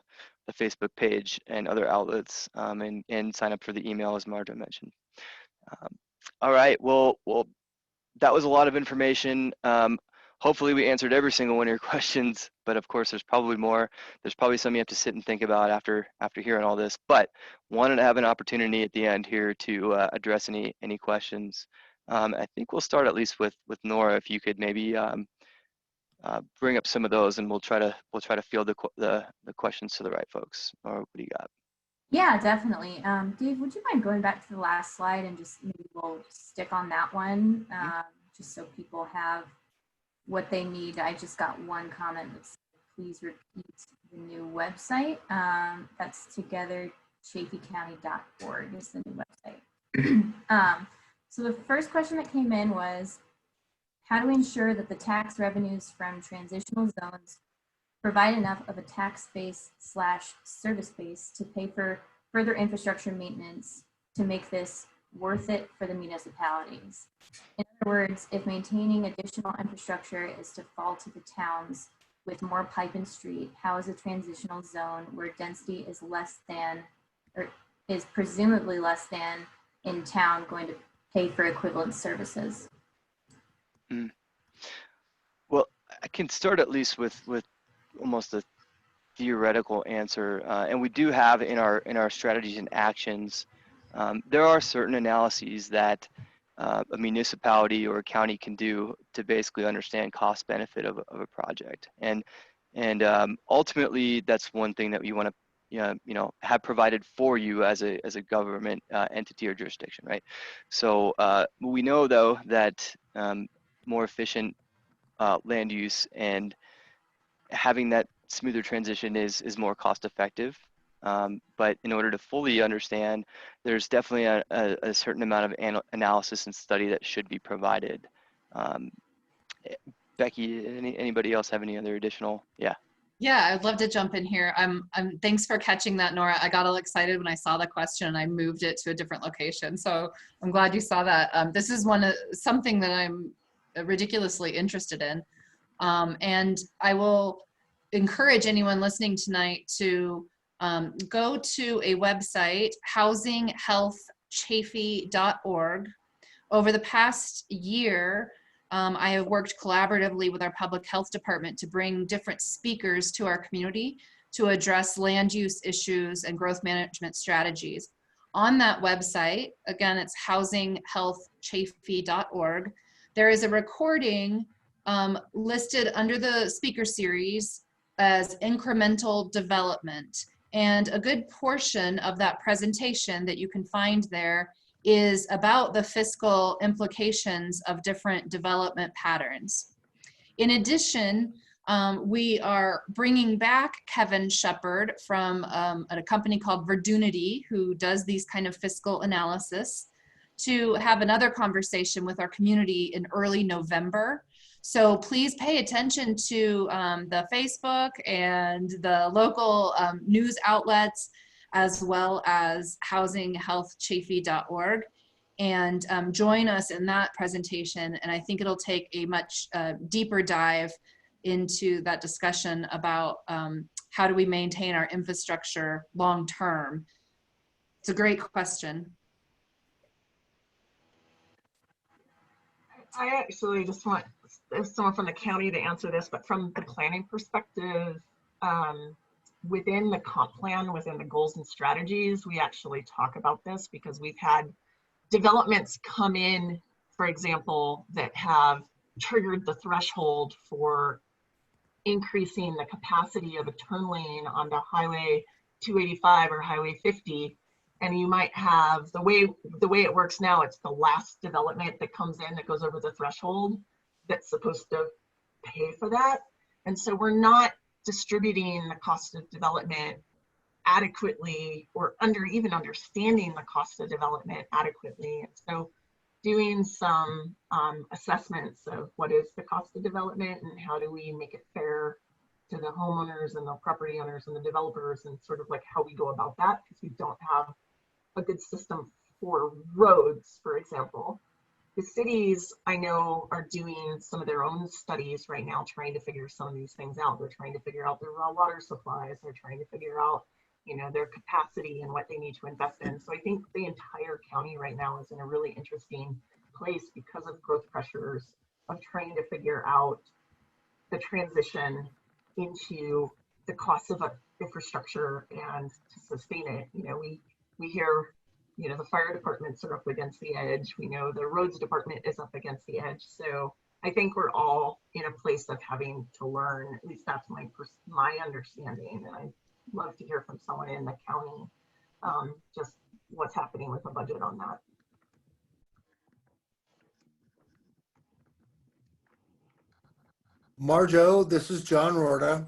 Facebook page and other outlets, and sign up for the email, as Marjo mentioned. All right. Well, that was a lot of information. Hopefully we answered every single one of your questions, but of course there's probably more. There's probably some you have to sit and think about after hearing all this, but wanted to have an opportunity at the end here to address any questions. I think we'll start at least with Nora, if you could maybe bring up some of those, and we'll try to field the questions to the right folks. Or what do you got? Yeah, definitely. Dave, would you mind going back to the last slide and just maybe we'll stick on that one, just so people have what they need. I just got one comment that said, please repeat the new website. That's togetherchaffeecounty.org is the new website. So the first question that came in was, how do we ensure that the tax revenues from transitional zones provide enough of a tax base / service base to pay for further infrastructure maintenance to make this worth it for the municipalities? In other words, if maintaining additional infrastructure is to fall to the towns with more pipe and street, how is a transitional zone where density is less than, or is presumably less than in town, going to pay for equivalent services? Well, I can start at least with almost a theoretical answer, and we do have in our strategies and actions, there are certain analyses that a municipality or a county can do to basically understand cost benefit of a project, and ultimately that's one thing that we want to have provided for you as a government entity or jurisdiction, right? So we know though that more efficient land use and having that smoother transition is more cost effective. But in order to fully understand, there's definitely a certain amount of analysis and study that should be provided. Becky, anybody else have any other additional? Yeah. Yeah, I'd love to jump in here. Thanks for catching that, Nora. I got all excited when I saw the question and I moved it to a different location. So I'm glad you saw that. This is something that I'm ridiculously interested in. And I will encourage anyone listening tonight to go to a website, housinghealthchaffee.org. Over the past year, I have worked collaboratively with our public health department to bring different speakers to our community to address land use issues and growth management strategies. On that website, again, it's housinghealthchaffee.org, there is a recording listed under the speaker series as incremental development. And a good portion of that presentation that you can find there is about the fiscal implications of different development patterns. In addition, we are bringing back Kevin Shepard from a company called Verdunity, who does these kind of fiscal analysis, to have another conversation with our community in early November. So please pay attention to the Facebook and the local news outlets, as well as housinghealthchaffee.org, and join us in that presentation. And I think it'll take a much deeper dive into that discussion about how do we maintain our infrastructure long term. It's a great question. I actually just want someone from the county to answer this, but from the planning perspective, within the comp plan, within the goals and strategies, we actually talk about this because we've had developments come in, for example, that have triggered the threshold for increasing the capacity of a turn lane onto Highway 285 or Highway 50. And you might have, the way it works now, it's the last development that comes in that goes over the threshold that's supposed to pay for that. And so we're not distributing the cost of development adequately, or even understanding the cost of development adequately. And so doing some assessments of what is the cost of development and how do we make it fair to the homeowners and the property owners and the developers, and sort of like how we go about that, because we don't have a good system for roads, for example. The cities, I know, are doing some of their own studies right now, trying to figure some of these things out. They're trying to figure out their raw water supplies. They're trying to figure out, their capacity and what they need to invest in. So I think the entire county right now is in a really interesting place because of growth pressures of trying to figure out the transition into the cost of infrastructure and to sustain it. We hear, the fire departments are up against the edge. We know the roads department is up against the edge. So I think we're all in a place of having to learn. At least that's my understanding, and I'd love to hear from someone in the county just what's happening with the budget on that. Marjo, this is John Rorta.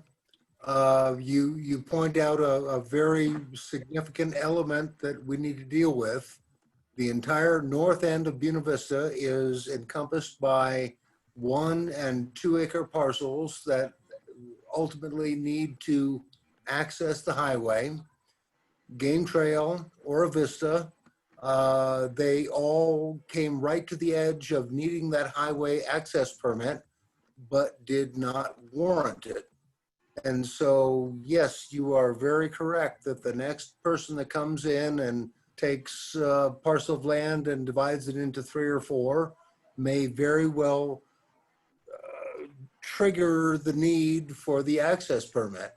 You point out a very significant element that we need to deal with. The entire north end of Buena Vista is encompassed by 1 and 2 acre parcels that ultimately need to access the highway. Game Trail or a Vista, they all came right to the edge of needing that highway access permit, but did not warrant it. And so, yes, you are very correct that the next person that comes in and takes a parcel of land and divides it into 3 or 4 may very well trigger the need for the access permit.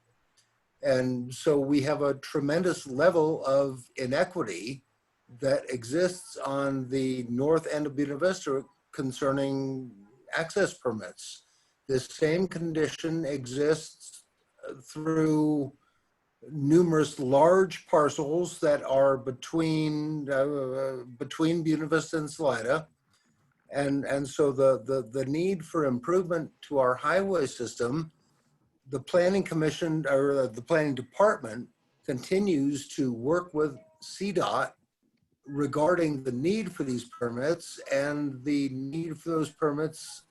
And so we have a tremendous level of inequity that exists on the north end of Buena Vista concerning access permits. This same condition exists through numerous large parcels that are between Buena Vista and Salida. And so the need for improvement to our highway system, the planning commission or the planning department continues to work with CDOT regarding the need for these permits, and the need for those permits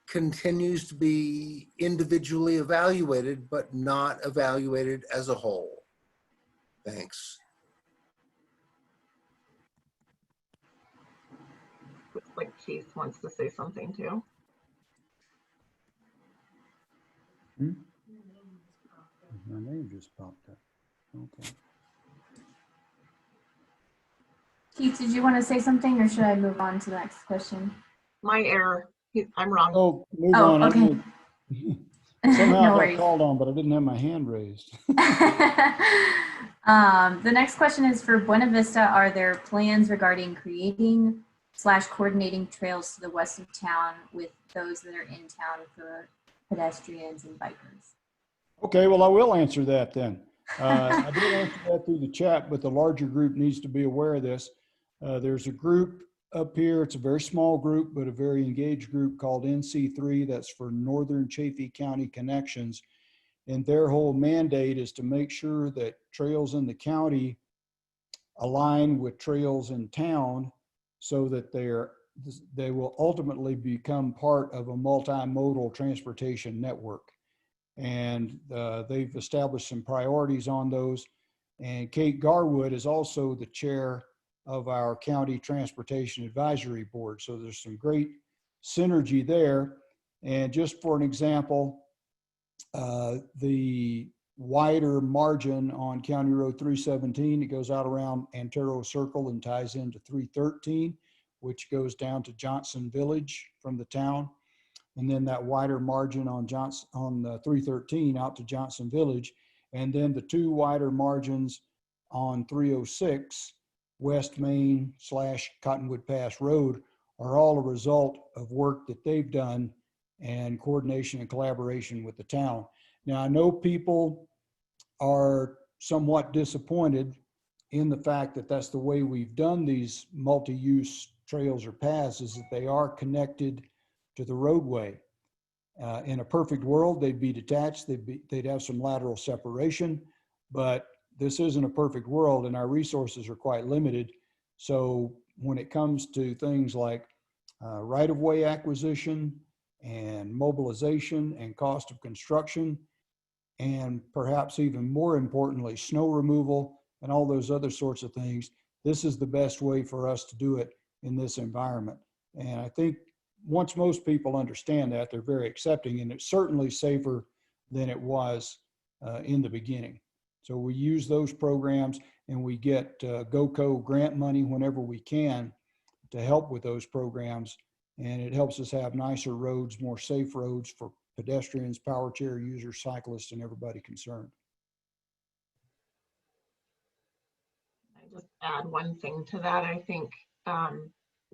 continues to be individually evaluated, but not evaluated as a whole. Thanks. Looks like Keith wants to say something too. My name just popped up. Okay. Keith, did you want to say something or should I move on to the next question? My error. I'm wrong. Oh, move Oh, on. okay. Somehow No I worries. got called on, but I didn't have my hand raised. The next question is for Buena Vista. Are there plans regarding creating / coordinating trails to the west of town with those that are in town for pedestrians and bikers? Okay, well, I will answer that then. I did answer that through the chat, but the larger group needs to be aware of this. There's a group up here. It's a very small group, but a very engaged group called NC3. That's for Northern Chaffee County Connections. And their whole mandate is to make sure that trails in the county align with trails in town so that they will ultimately become part of a multimodal transportation network. And they've established some priorities on those. And Kate Garwood is also the chair of our County Transportation Advisory Board. So there's some great synergy there. And just for an example, the wider margin on County Road 317, it goes out around Antero Circle and ties into 313, which goes down to Johnson Village from the town. And then that wider margin on the 313 out to Johnson Village. And then the 2 wider margins on 306, West Main / Cottonwood Pass Road, are all a result of work that they've done and coordination and collaboration with the town. Now, I know people are somewhat disappointed in the fact that that's the way we've done these multi-use trails or paths, is that they are connected to the roadway. In a perfect world, they'd be detached, they'd have some lateral separation, but this isn't a perfect world and our resources are quite limited. So when it comes to things like right-of-way acquisition and mobilization and cost of construction, and perhaps even more importantly, snow removal and all those other sorts of things, this is the best way for us to do it in this environment. And I think once most people understand that, they're very accepting, and it's certainly safer than it was in the beginning. So we use those programs, and we get GOCO grant money whenever we can to help with those programs. And it helps us have nicer roads, more safe roads for pedestrians, power chair users, cyclists, and everybody concerned. I just add one thing to that. I think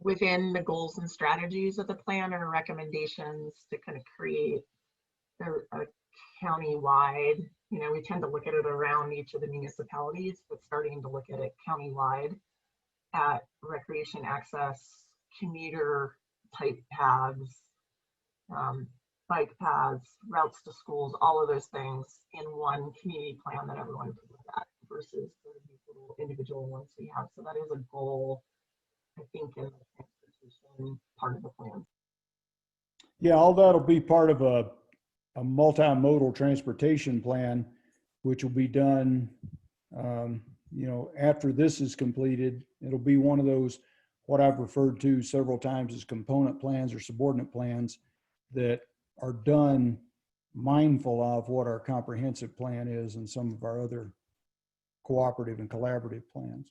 within the goals and strategies of the plan are recommendations to kind of create a county-wide, you know, we tend to look at it around each of the municipalities, but starting to look at it county-wide at recreation access, commuter type paths, bike paths, routes to schools, all of those things in one community plan that everyone could look at versus these little individual ones we have. So that is a goal, I think, in the transportation part of the plan. Yeah, all that'll be part of a multimodal transportation plan, which will be done, you know, after this is completed. It'll be one of those, what I've referred to several times as component plans or subordinate plans that are done mindful of what our comprehensive plan is and some of our other cooperative and collaborative plans.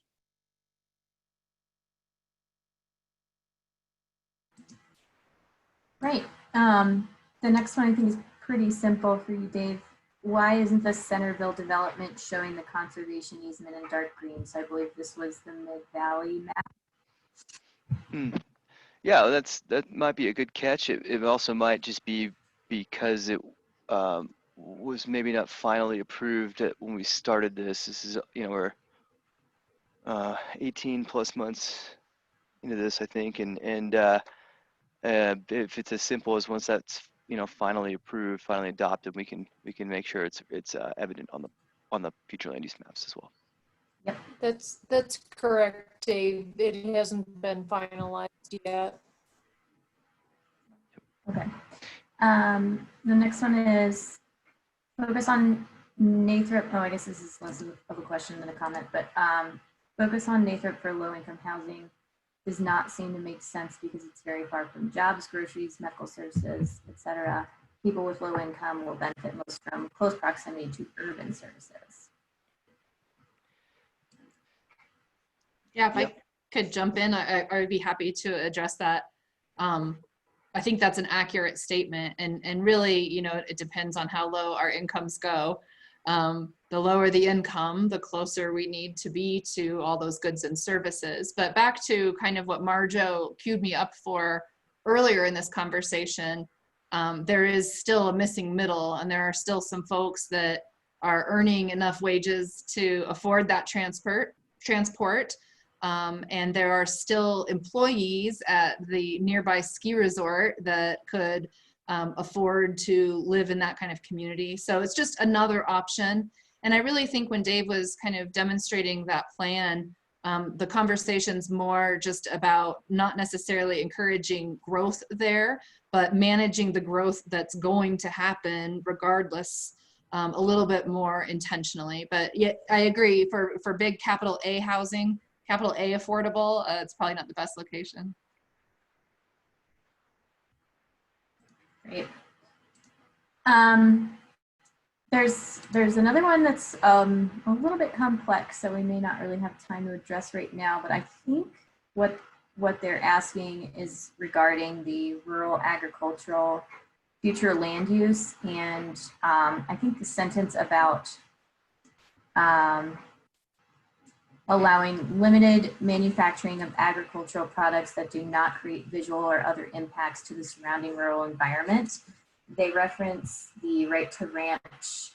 Right. The next one I think is pretty simple for you, Dave. Why isn't the Centerville development showing the conservation easement in dark green? So I believe this was the Mid-Valley map. Yeah, that might be a good catch. It also might just be because it was maybe not finally approved when we started this. This is, you know, we're 18 plus months into this, I think, and if it's as simple as once that's, you know, finally approved, finally adopted, we can make sure it's evident on the future land use maps as well. Yep. That's correct, Dave. It hasn't been finalized yet. Okay. The next one is focus on Nathrop. Oh, I guess this is less of a question than a comment, but focus on Nathrop for low-income housing does not seem to make sense because it's very far from jobs, groceries, medical services, etc. People with low income will benefit most from close proximity to urban services. Yeah, if I could jump in, I would be happy to address that. I think that's an accurate statement, and really, you know, it depends on how low our incomes go. The lower the income, the closer we need to be to all those goods and services. But back to kind of what Marjo queued me up for earlier in this conversation, there is still a missing middle, and there are still some folks that are earning enough wages to afford that transport. And there are still employees at the nearby ski resort that could afford to live in that kind of community. So it's just another option. And I really think when Dave was kind of demonstrating that plan, the conversation's more just about not necessarily encouraging growth there, but managing the growth that's going to happen regardless a little bit more intentionally. But yet I agree, for big capital A housing, capital A affordable, it's probably not the best location. Great. There's another one that's a little bit complex, so we may not really have time to address right now, but I think what they're asking is regarding the rural agricultural future land use, and I think the sentence about allowing limited manufacturing of agricultural products that do not create visual or other impacts to the surrounding rural environment. They reference the right to ranch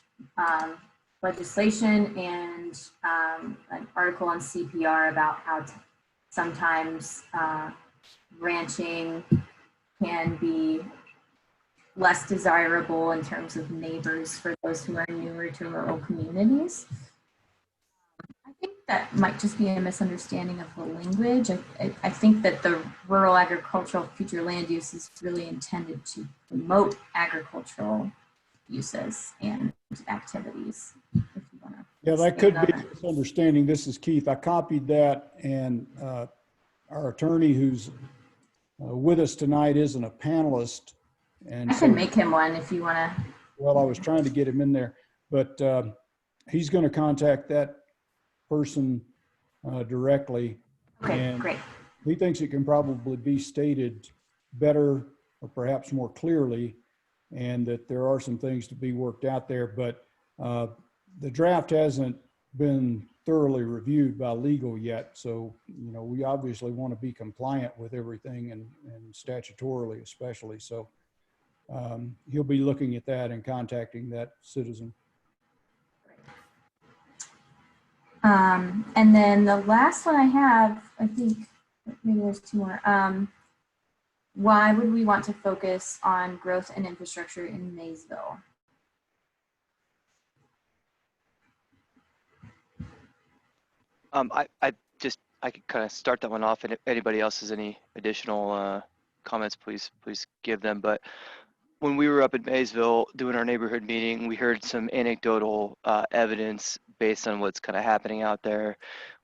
legislation and an article on CPR about how sometimes ranching can be less desirable in terms of neighbors for those who are newer to rural communities. I think that might just be a misunderstanding of the language. I think that the rural agricultural future land use is really intended to promote agricultural uses and activities. If you want to. Yeah, that could be a misunderstanding. This is Keith. I copied that, and our attorney who's with us tonight isn't a panelist. And I can make him one if you want to. Well, I was trying to get him in there, but he's going to contact that person directly. Okay, and great. He thinks it can probably be stated better or perhaps more clearly, and that there are some things to be worked out there, but the draft hasn't been thoroughly reviewed by legal yet. So, you know, we obviously want to be compliant with everything and statutorily especially. So he'll be looking at that and contacting that citizen. And then the last one I have, I think maybe there's two more. Why would we want to focus on growth and infrastructure in Maysville? I could kind of start that one off, and if anybody else has any additional comments, please give them. But when we were up in Maysville doing our neighborhood meeting, we heard some anecdotal evidence based on what's kind of happening out there,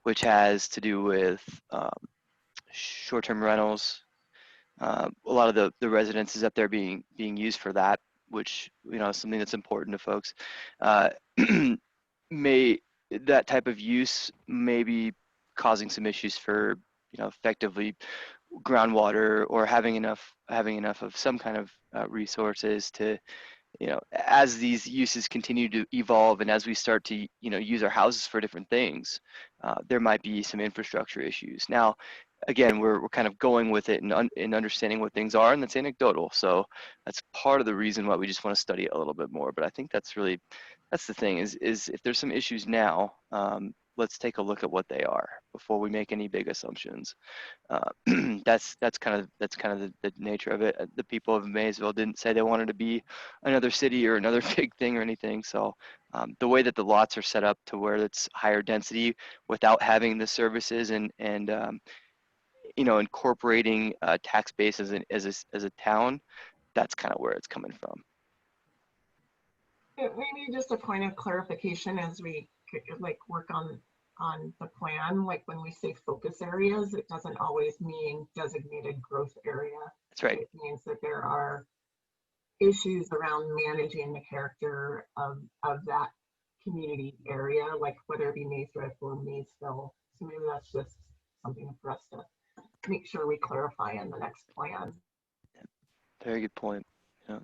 which has to do with short-term rentals. A lot of the residences up there being used for that, which, you know, is something that's important to folks. That type of use may be causing some issues for, you know, effectively groundwater, or having enough of some kind of resources to, you know, as these uses continue to evolve and as we start to, you know, use our houses for different things, there might be some infrastructure issues. Now, again, we're kind of going with it and understanding what things are, and that's anecdotal. So that's part of the reason why we just want to study it a little bit more. But I think that's the thing is if there's some issues now, let's take a look at what they are before we make any big assumptions. That's kind of the nature of it. The people of Maysville didn't say they wanted to be another city or another big thing or anything. So the way that the lots are set up to where it's higher density without having the services and you know, incorporating tax base as a town, that's kind of where it's coming from. Maybe just a point of clarification as we like work on the plan. Like when we say focus areas, it doesn't always mean designated growth area. That's right. It means that there are issues around managing the character of that community area, like whether it be Maysville or Maysville. So maybe that's just something for us to make sure we clarify in the next plan. Very good point. Yeah.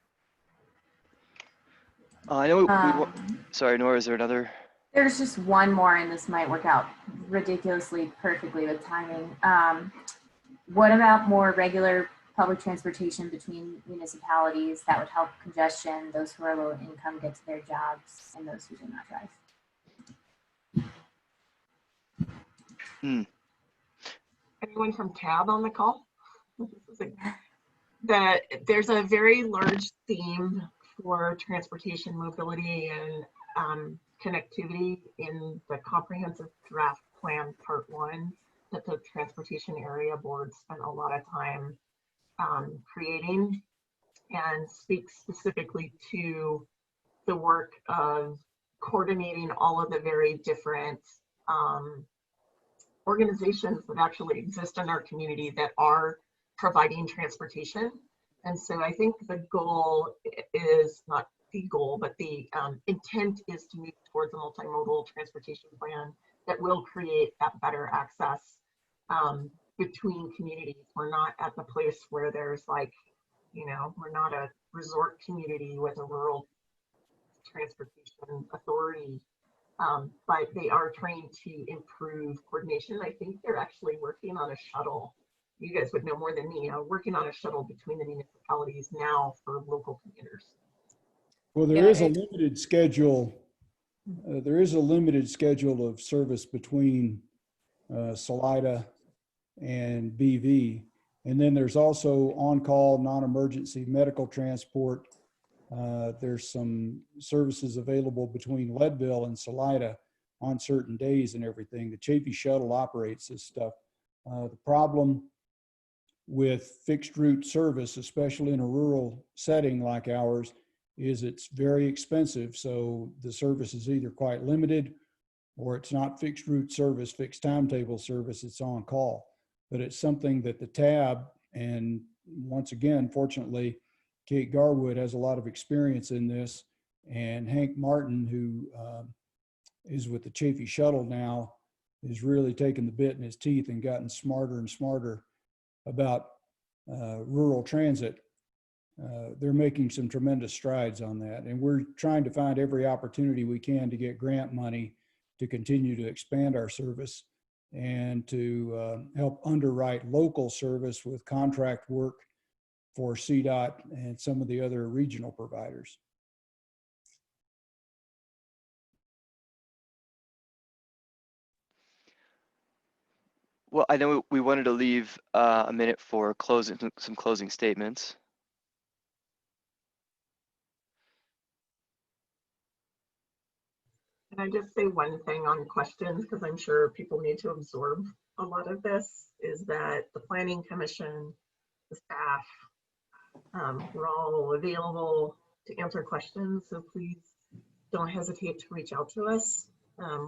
I know sorry, Nora, is there another? There's just one more, and this might work out ridiculously perfectly with timing. What about more regular public transportation between municipalities that would help congestion, those who are low income get to their jobs, and those who do not drive? Anyone from TAB on the call? That there's a very large theme for transportation mobility and connectivity in the comprehensive draft plan part 1 that the transportation area board spent a lot of time creating, and speaks specifically to the work of coordinating all of the very different organizations that actually exist in our community that are providing transportation. And so I think the goal is not the goal, but the intent is to move towards a multimodal transportation plan that will create that better access between communities. We're not at the place where there's like, you know, we're not a resort community with a rural transportation authority. But they are trying to improve coordination. I think they're actually working on a shuttle. You guys would know more than me. Working on a shuttle between the municipalities now for local commuters. Well, there is a limited schedule. There is a limited schedule of service between Salida and BV. And then there's also on-call, non-emergency medical transport. There's some services available between Leadville and Salida on certain days and everything. The Chaffee shuttle operates this stuff. The problem with fixed route service, especially in a rural setting like ours, is it's very expensive. So the service is either quite limited or it's not fixed route service, fixed timetable service, it's on call. But it's something that the TAB, and once again, fortunately, Kate Garwood has a lot of experience in this, and Hank Martin, who is with the Chaffee shuttle now, is really taken the bit in his teeth and gotten smarter and smarter about rural transit. They're making some tremendous strides on that, and we're trying to find every opportunity we can to get grant money to continue to expand our service and to help underwrite local service with contract work for CDOT and some of the other regional providers. Well, I know we wanted to leave a minute for some closing statements. Can I just say one thing on questions, because I'm sure people need to absorb a lot of this, is that the Planning Commission, the staff, we're all available to answer questions, so please don't hesitate to reach out to us.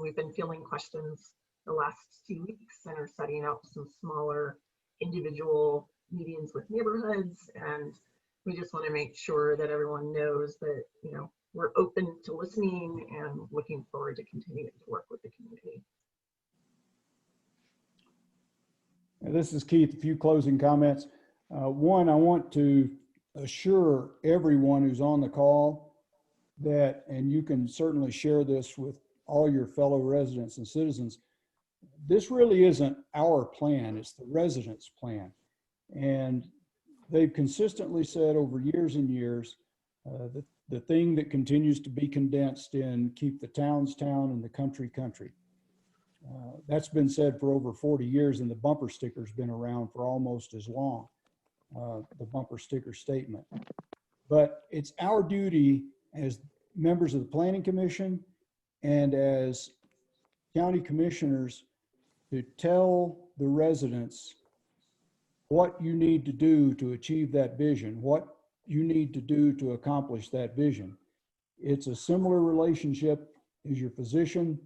We've been fielding questions the last 2 weeks and are setting up some smaller individual meetings with neighborhoods, and we just want to make sure that everyone knows that, you know, we're open to listening and looking forward to continuing to work with the community. This is Keith. A few closing comments. One, I want to assure everyone who's on the call that, and you can certainly share this with all your fellow residents and citizens, this really isn't our plan, it's the residents' plan. And they've consistently said over years and years that the thing that continues to be condensed in keep the towns town and the country country. That's been said for over 40 years, and the bumper sticker's been around for almost as long, the bumper sticker statement. But it's our duty as members of the Planning Commission and as county commissioners to tell the residents what you need to do to achieve that vision, what you need to do to accomplish that vision. It's a similar relationship as your physician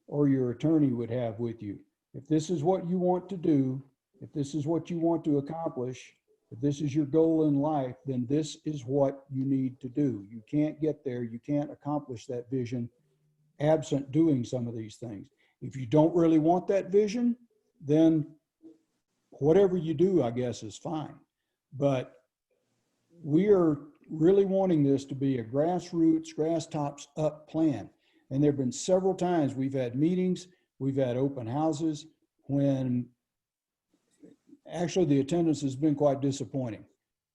or your attorney would have with you. If this is what you want to do, if this is what you want to accomplish, if this is your goal in life, then this is what you need to do. You can't get there, you can't accomplish that vision absent doing some of these things. If you don't really want that vision, then whatever you do, I guess, is fine. But we are really wanting this to be a grassroots, grass tops up plan. And there have been several times we've had meetings, we've had open houses when actually the attendance has been quite disappointing.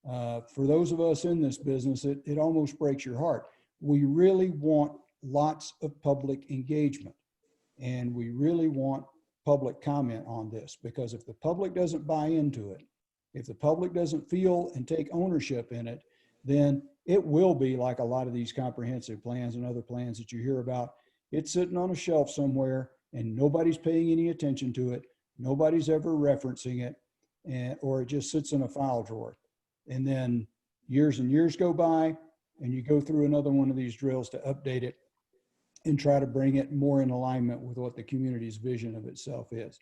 For those of us in this business, it almost breaks your heart. We really want lots of public engagement, and we really want public comment on this, because if the public doesn't buy into it, if the public doesn't feel and take ownership in it, then it will be like a lot of these comprehensive plans and other plans that you hear about. It's sitting on a shelf somewhere and nobody's paying any attention to it. Nobody's ever referencing it, or it just sits in a file drawer. And then years and years go by and you go through another one of these drills to update it and try to bring it more in alignment with what the community's vision of itself is.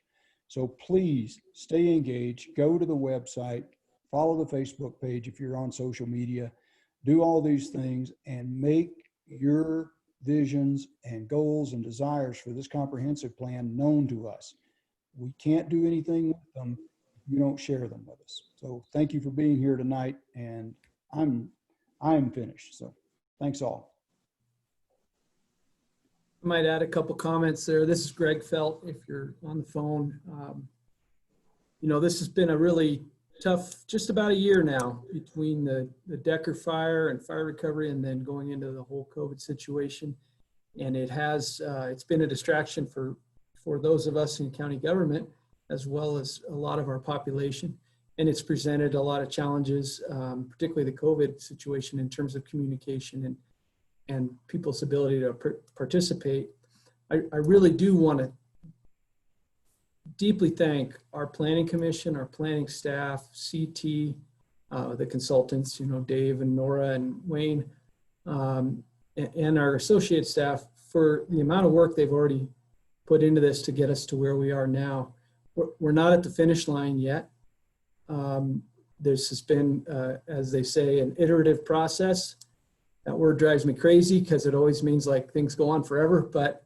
So please stay engaged, go to the website, follow the Facebook page if you're on social media, do all these things and make your visions and goals and desires for this comprehensive plan known to us. We can't do anything with them if you don't share them with us. So thank you for being here tonight, and I'm finished. So thanks all. I might add a couple comments there. This is Greg Felt, if you're on the phone. You know, this has been a really tough, just about a year now, between the Decker fire and fire recovery and then going into the whole COVID situation. And it has, it's been a distraction for those of us in county government, as well as a lot of our population. And it's presented a lot of challenges, particularly the COVID situation in terms of communication and people's ability to participate. I really do want to deeply thank our planning commission, our planning staff, CT, the consultants, you know, Dave and Nora and Wayne, and our associate staff for the amount of work they've already put into this to get us to where we are now. We're not at the finish line yet. This has been, as they say, an iterative process. That word drives me crazy because it always means like things go on forever, but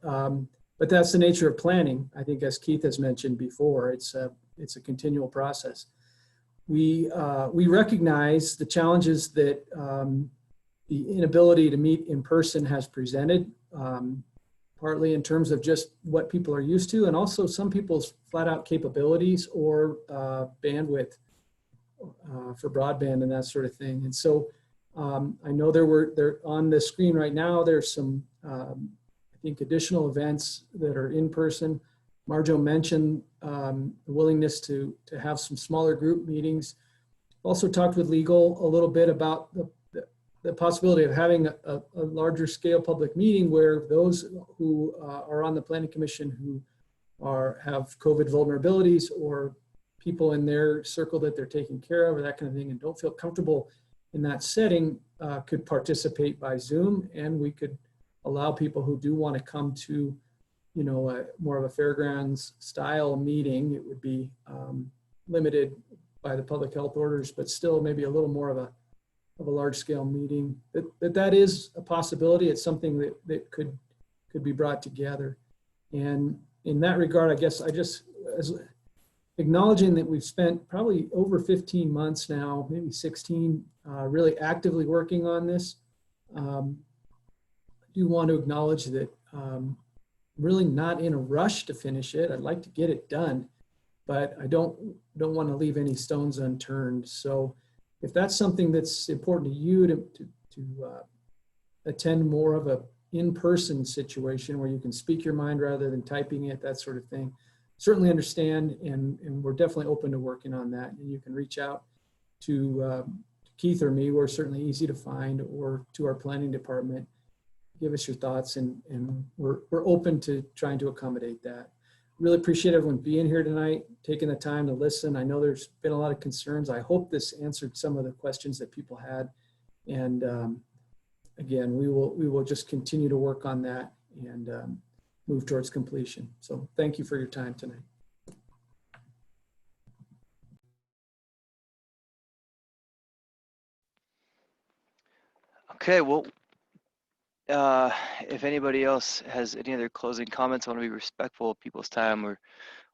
that's the nature of planning. I think, as Keith has mentioned before, it's a continual process. We recognize the challenges that the inability to meet in person has presented. partly in terms of just what people are used to, and also some people's flat out capabilities or bandwidth for broadband and that sort of thing. And so I know they're on the screen right now, there's some, I think, additional events that are in person. Marjo mentioned the willingness to have some smaller group meetings. Also talked with legal a little bit about the possibility of having a larger scale public meeting where those who are on the Planning Commission who have COVID vulnerabilities or people in their circle that they're taking care of or that kind of thing and don't feel comfortable in that setting could participate by Zoom, and we could allow people who do want to come to, you know, more of a fairgrounds style meeting. It would be limited by the public health orders, but still maybe a little more of a large scale meeting. That is a possibility. It's something that could be brought together. And in that regard, I guess as acknowledging that we've spent probably over 15 months now, maybe 16, really actively working on this. I do want to acknowledge that I'm really not in a rush to finish it. I'd like to get it done, but I don't want to leave any stones unturned. So if that's something that's important to you to attend more of a in-person situation where you can speak your mind rather than typing it, that sort of thing, certainly understand, and we're definitely open to working on that. And you can reach out to Keith or me. We're certainly easy to find, or to our planning department. Give us your thoughts, and we're open to trying to accommodate that. Really appreciate everyone being here tonight, taking the time to listen. I know there's been a lot of concerns. I hope this answered some of the questions that people had. And again, we will just continue to work on that and move towards completion. So thank you for your time tonight. Okay, well, if anybody else has any other closing comments, I want to be respectful of people's time.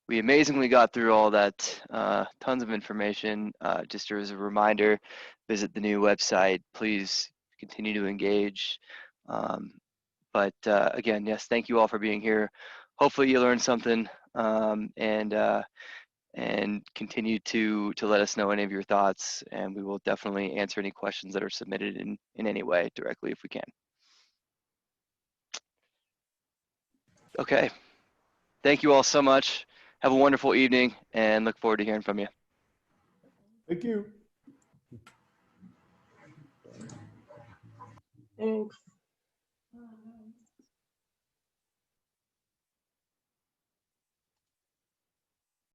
We amazingly got through all that, tons of information. Just as a reminder, visit the new website. Please continue to engage. But again, yes, thank you all for being here. Hopefully you learned something, and continue to let us know any of your thoughts, and we will definitely answer any questions that are submitted in any way directly if we can. Okay, thank you all so much. Have a wonderful evening and look forward to hearing from you. Thank you. Thanks.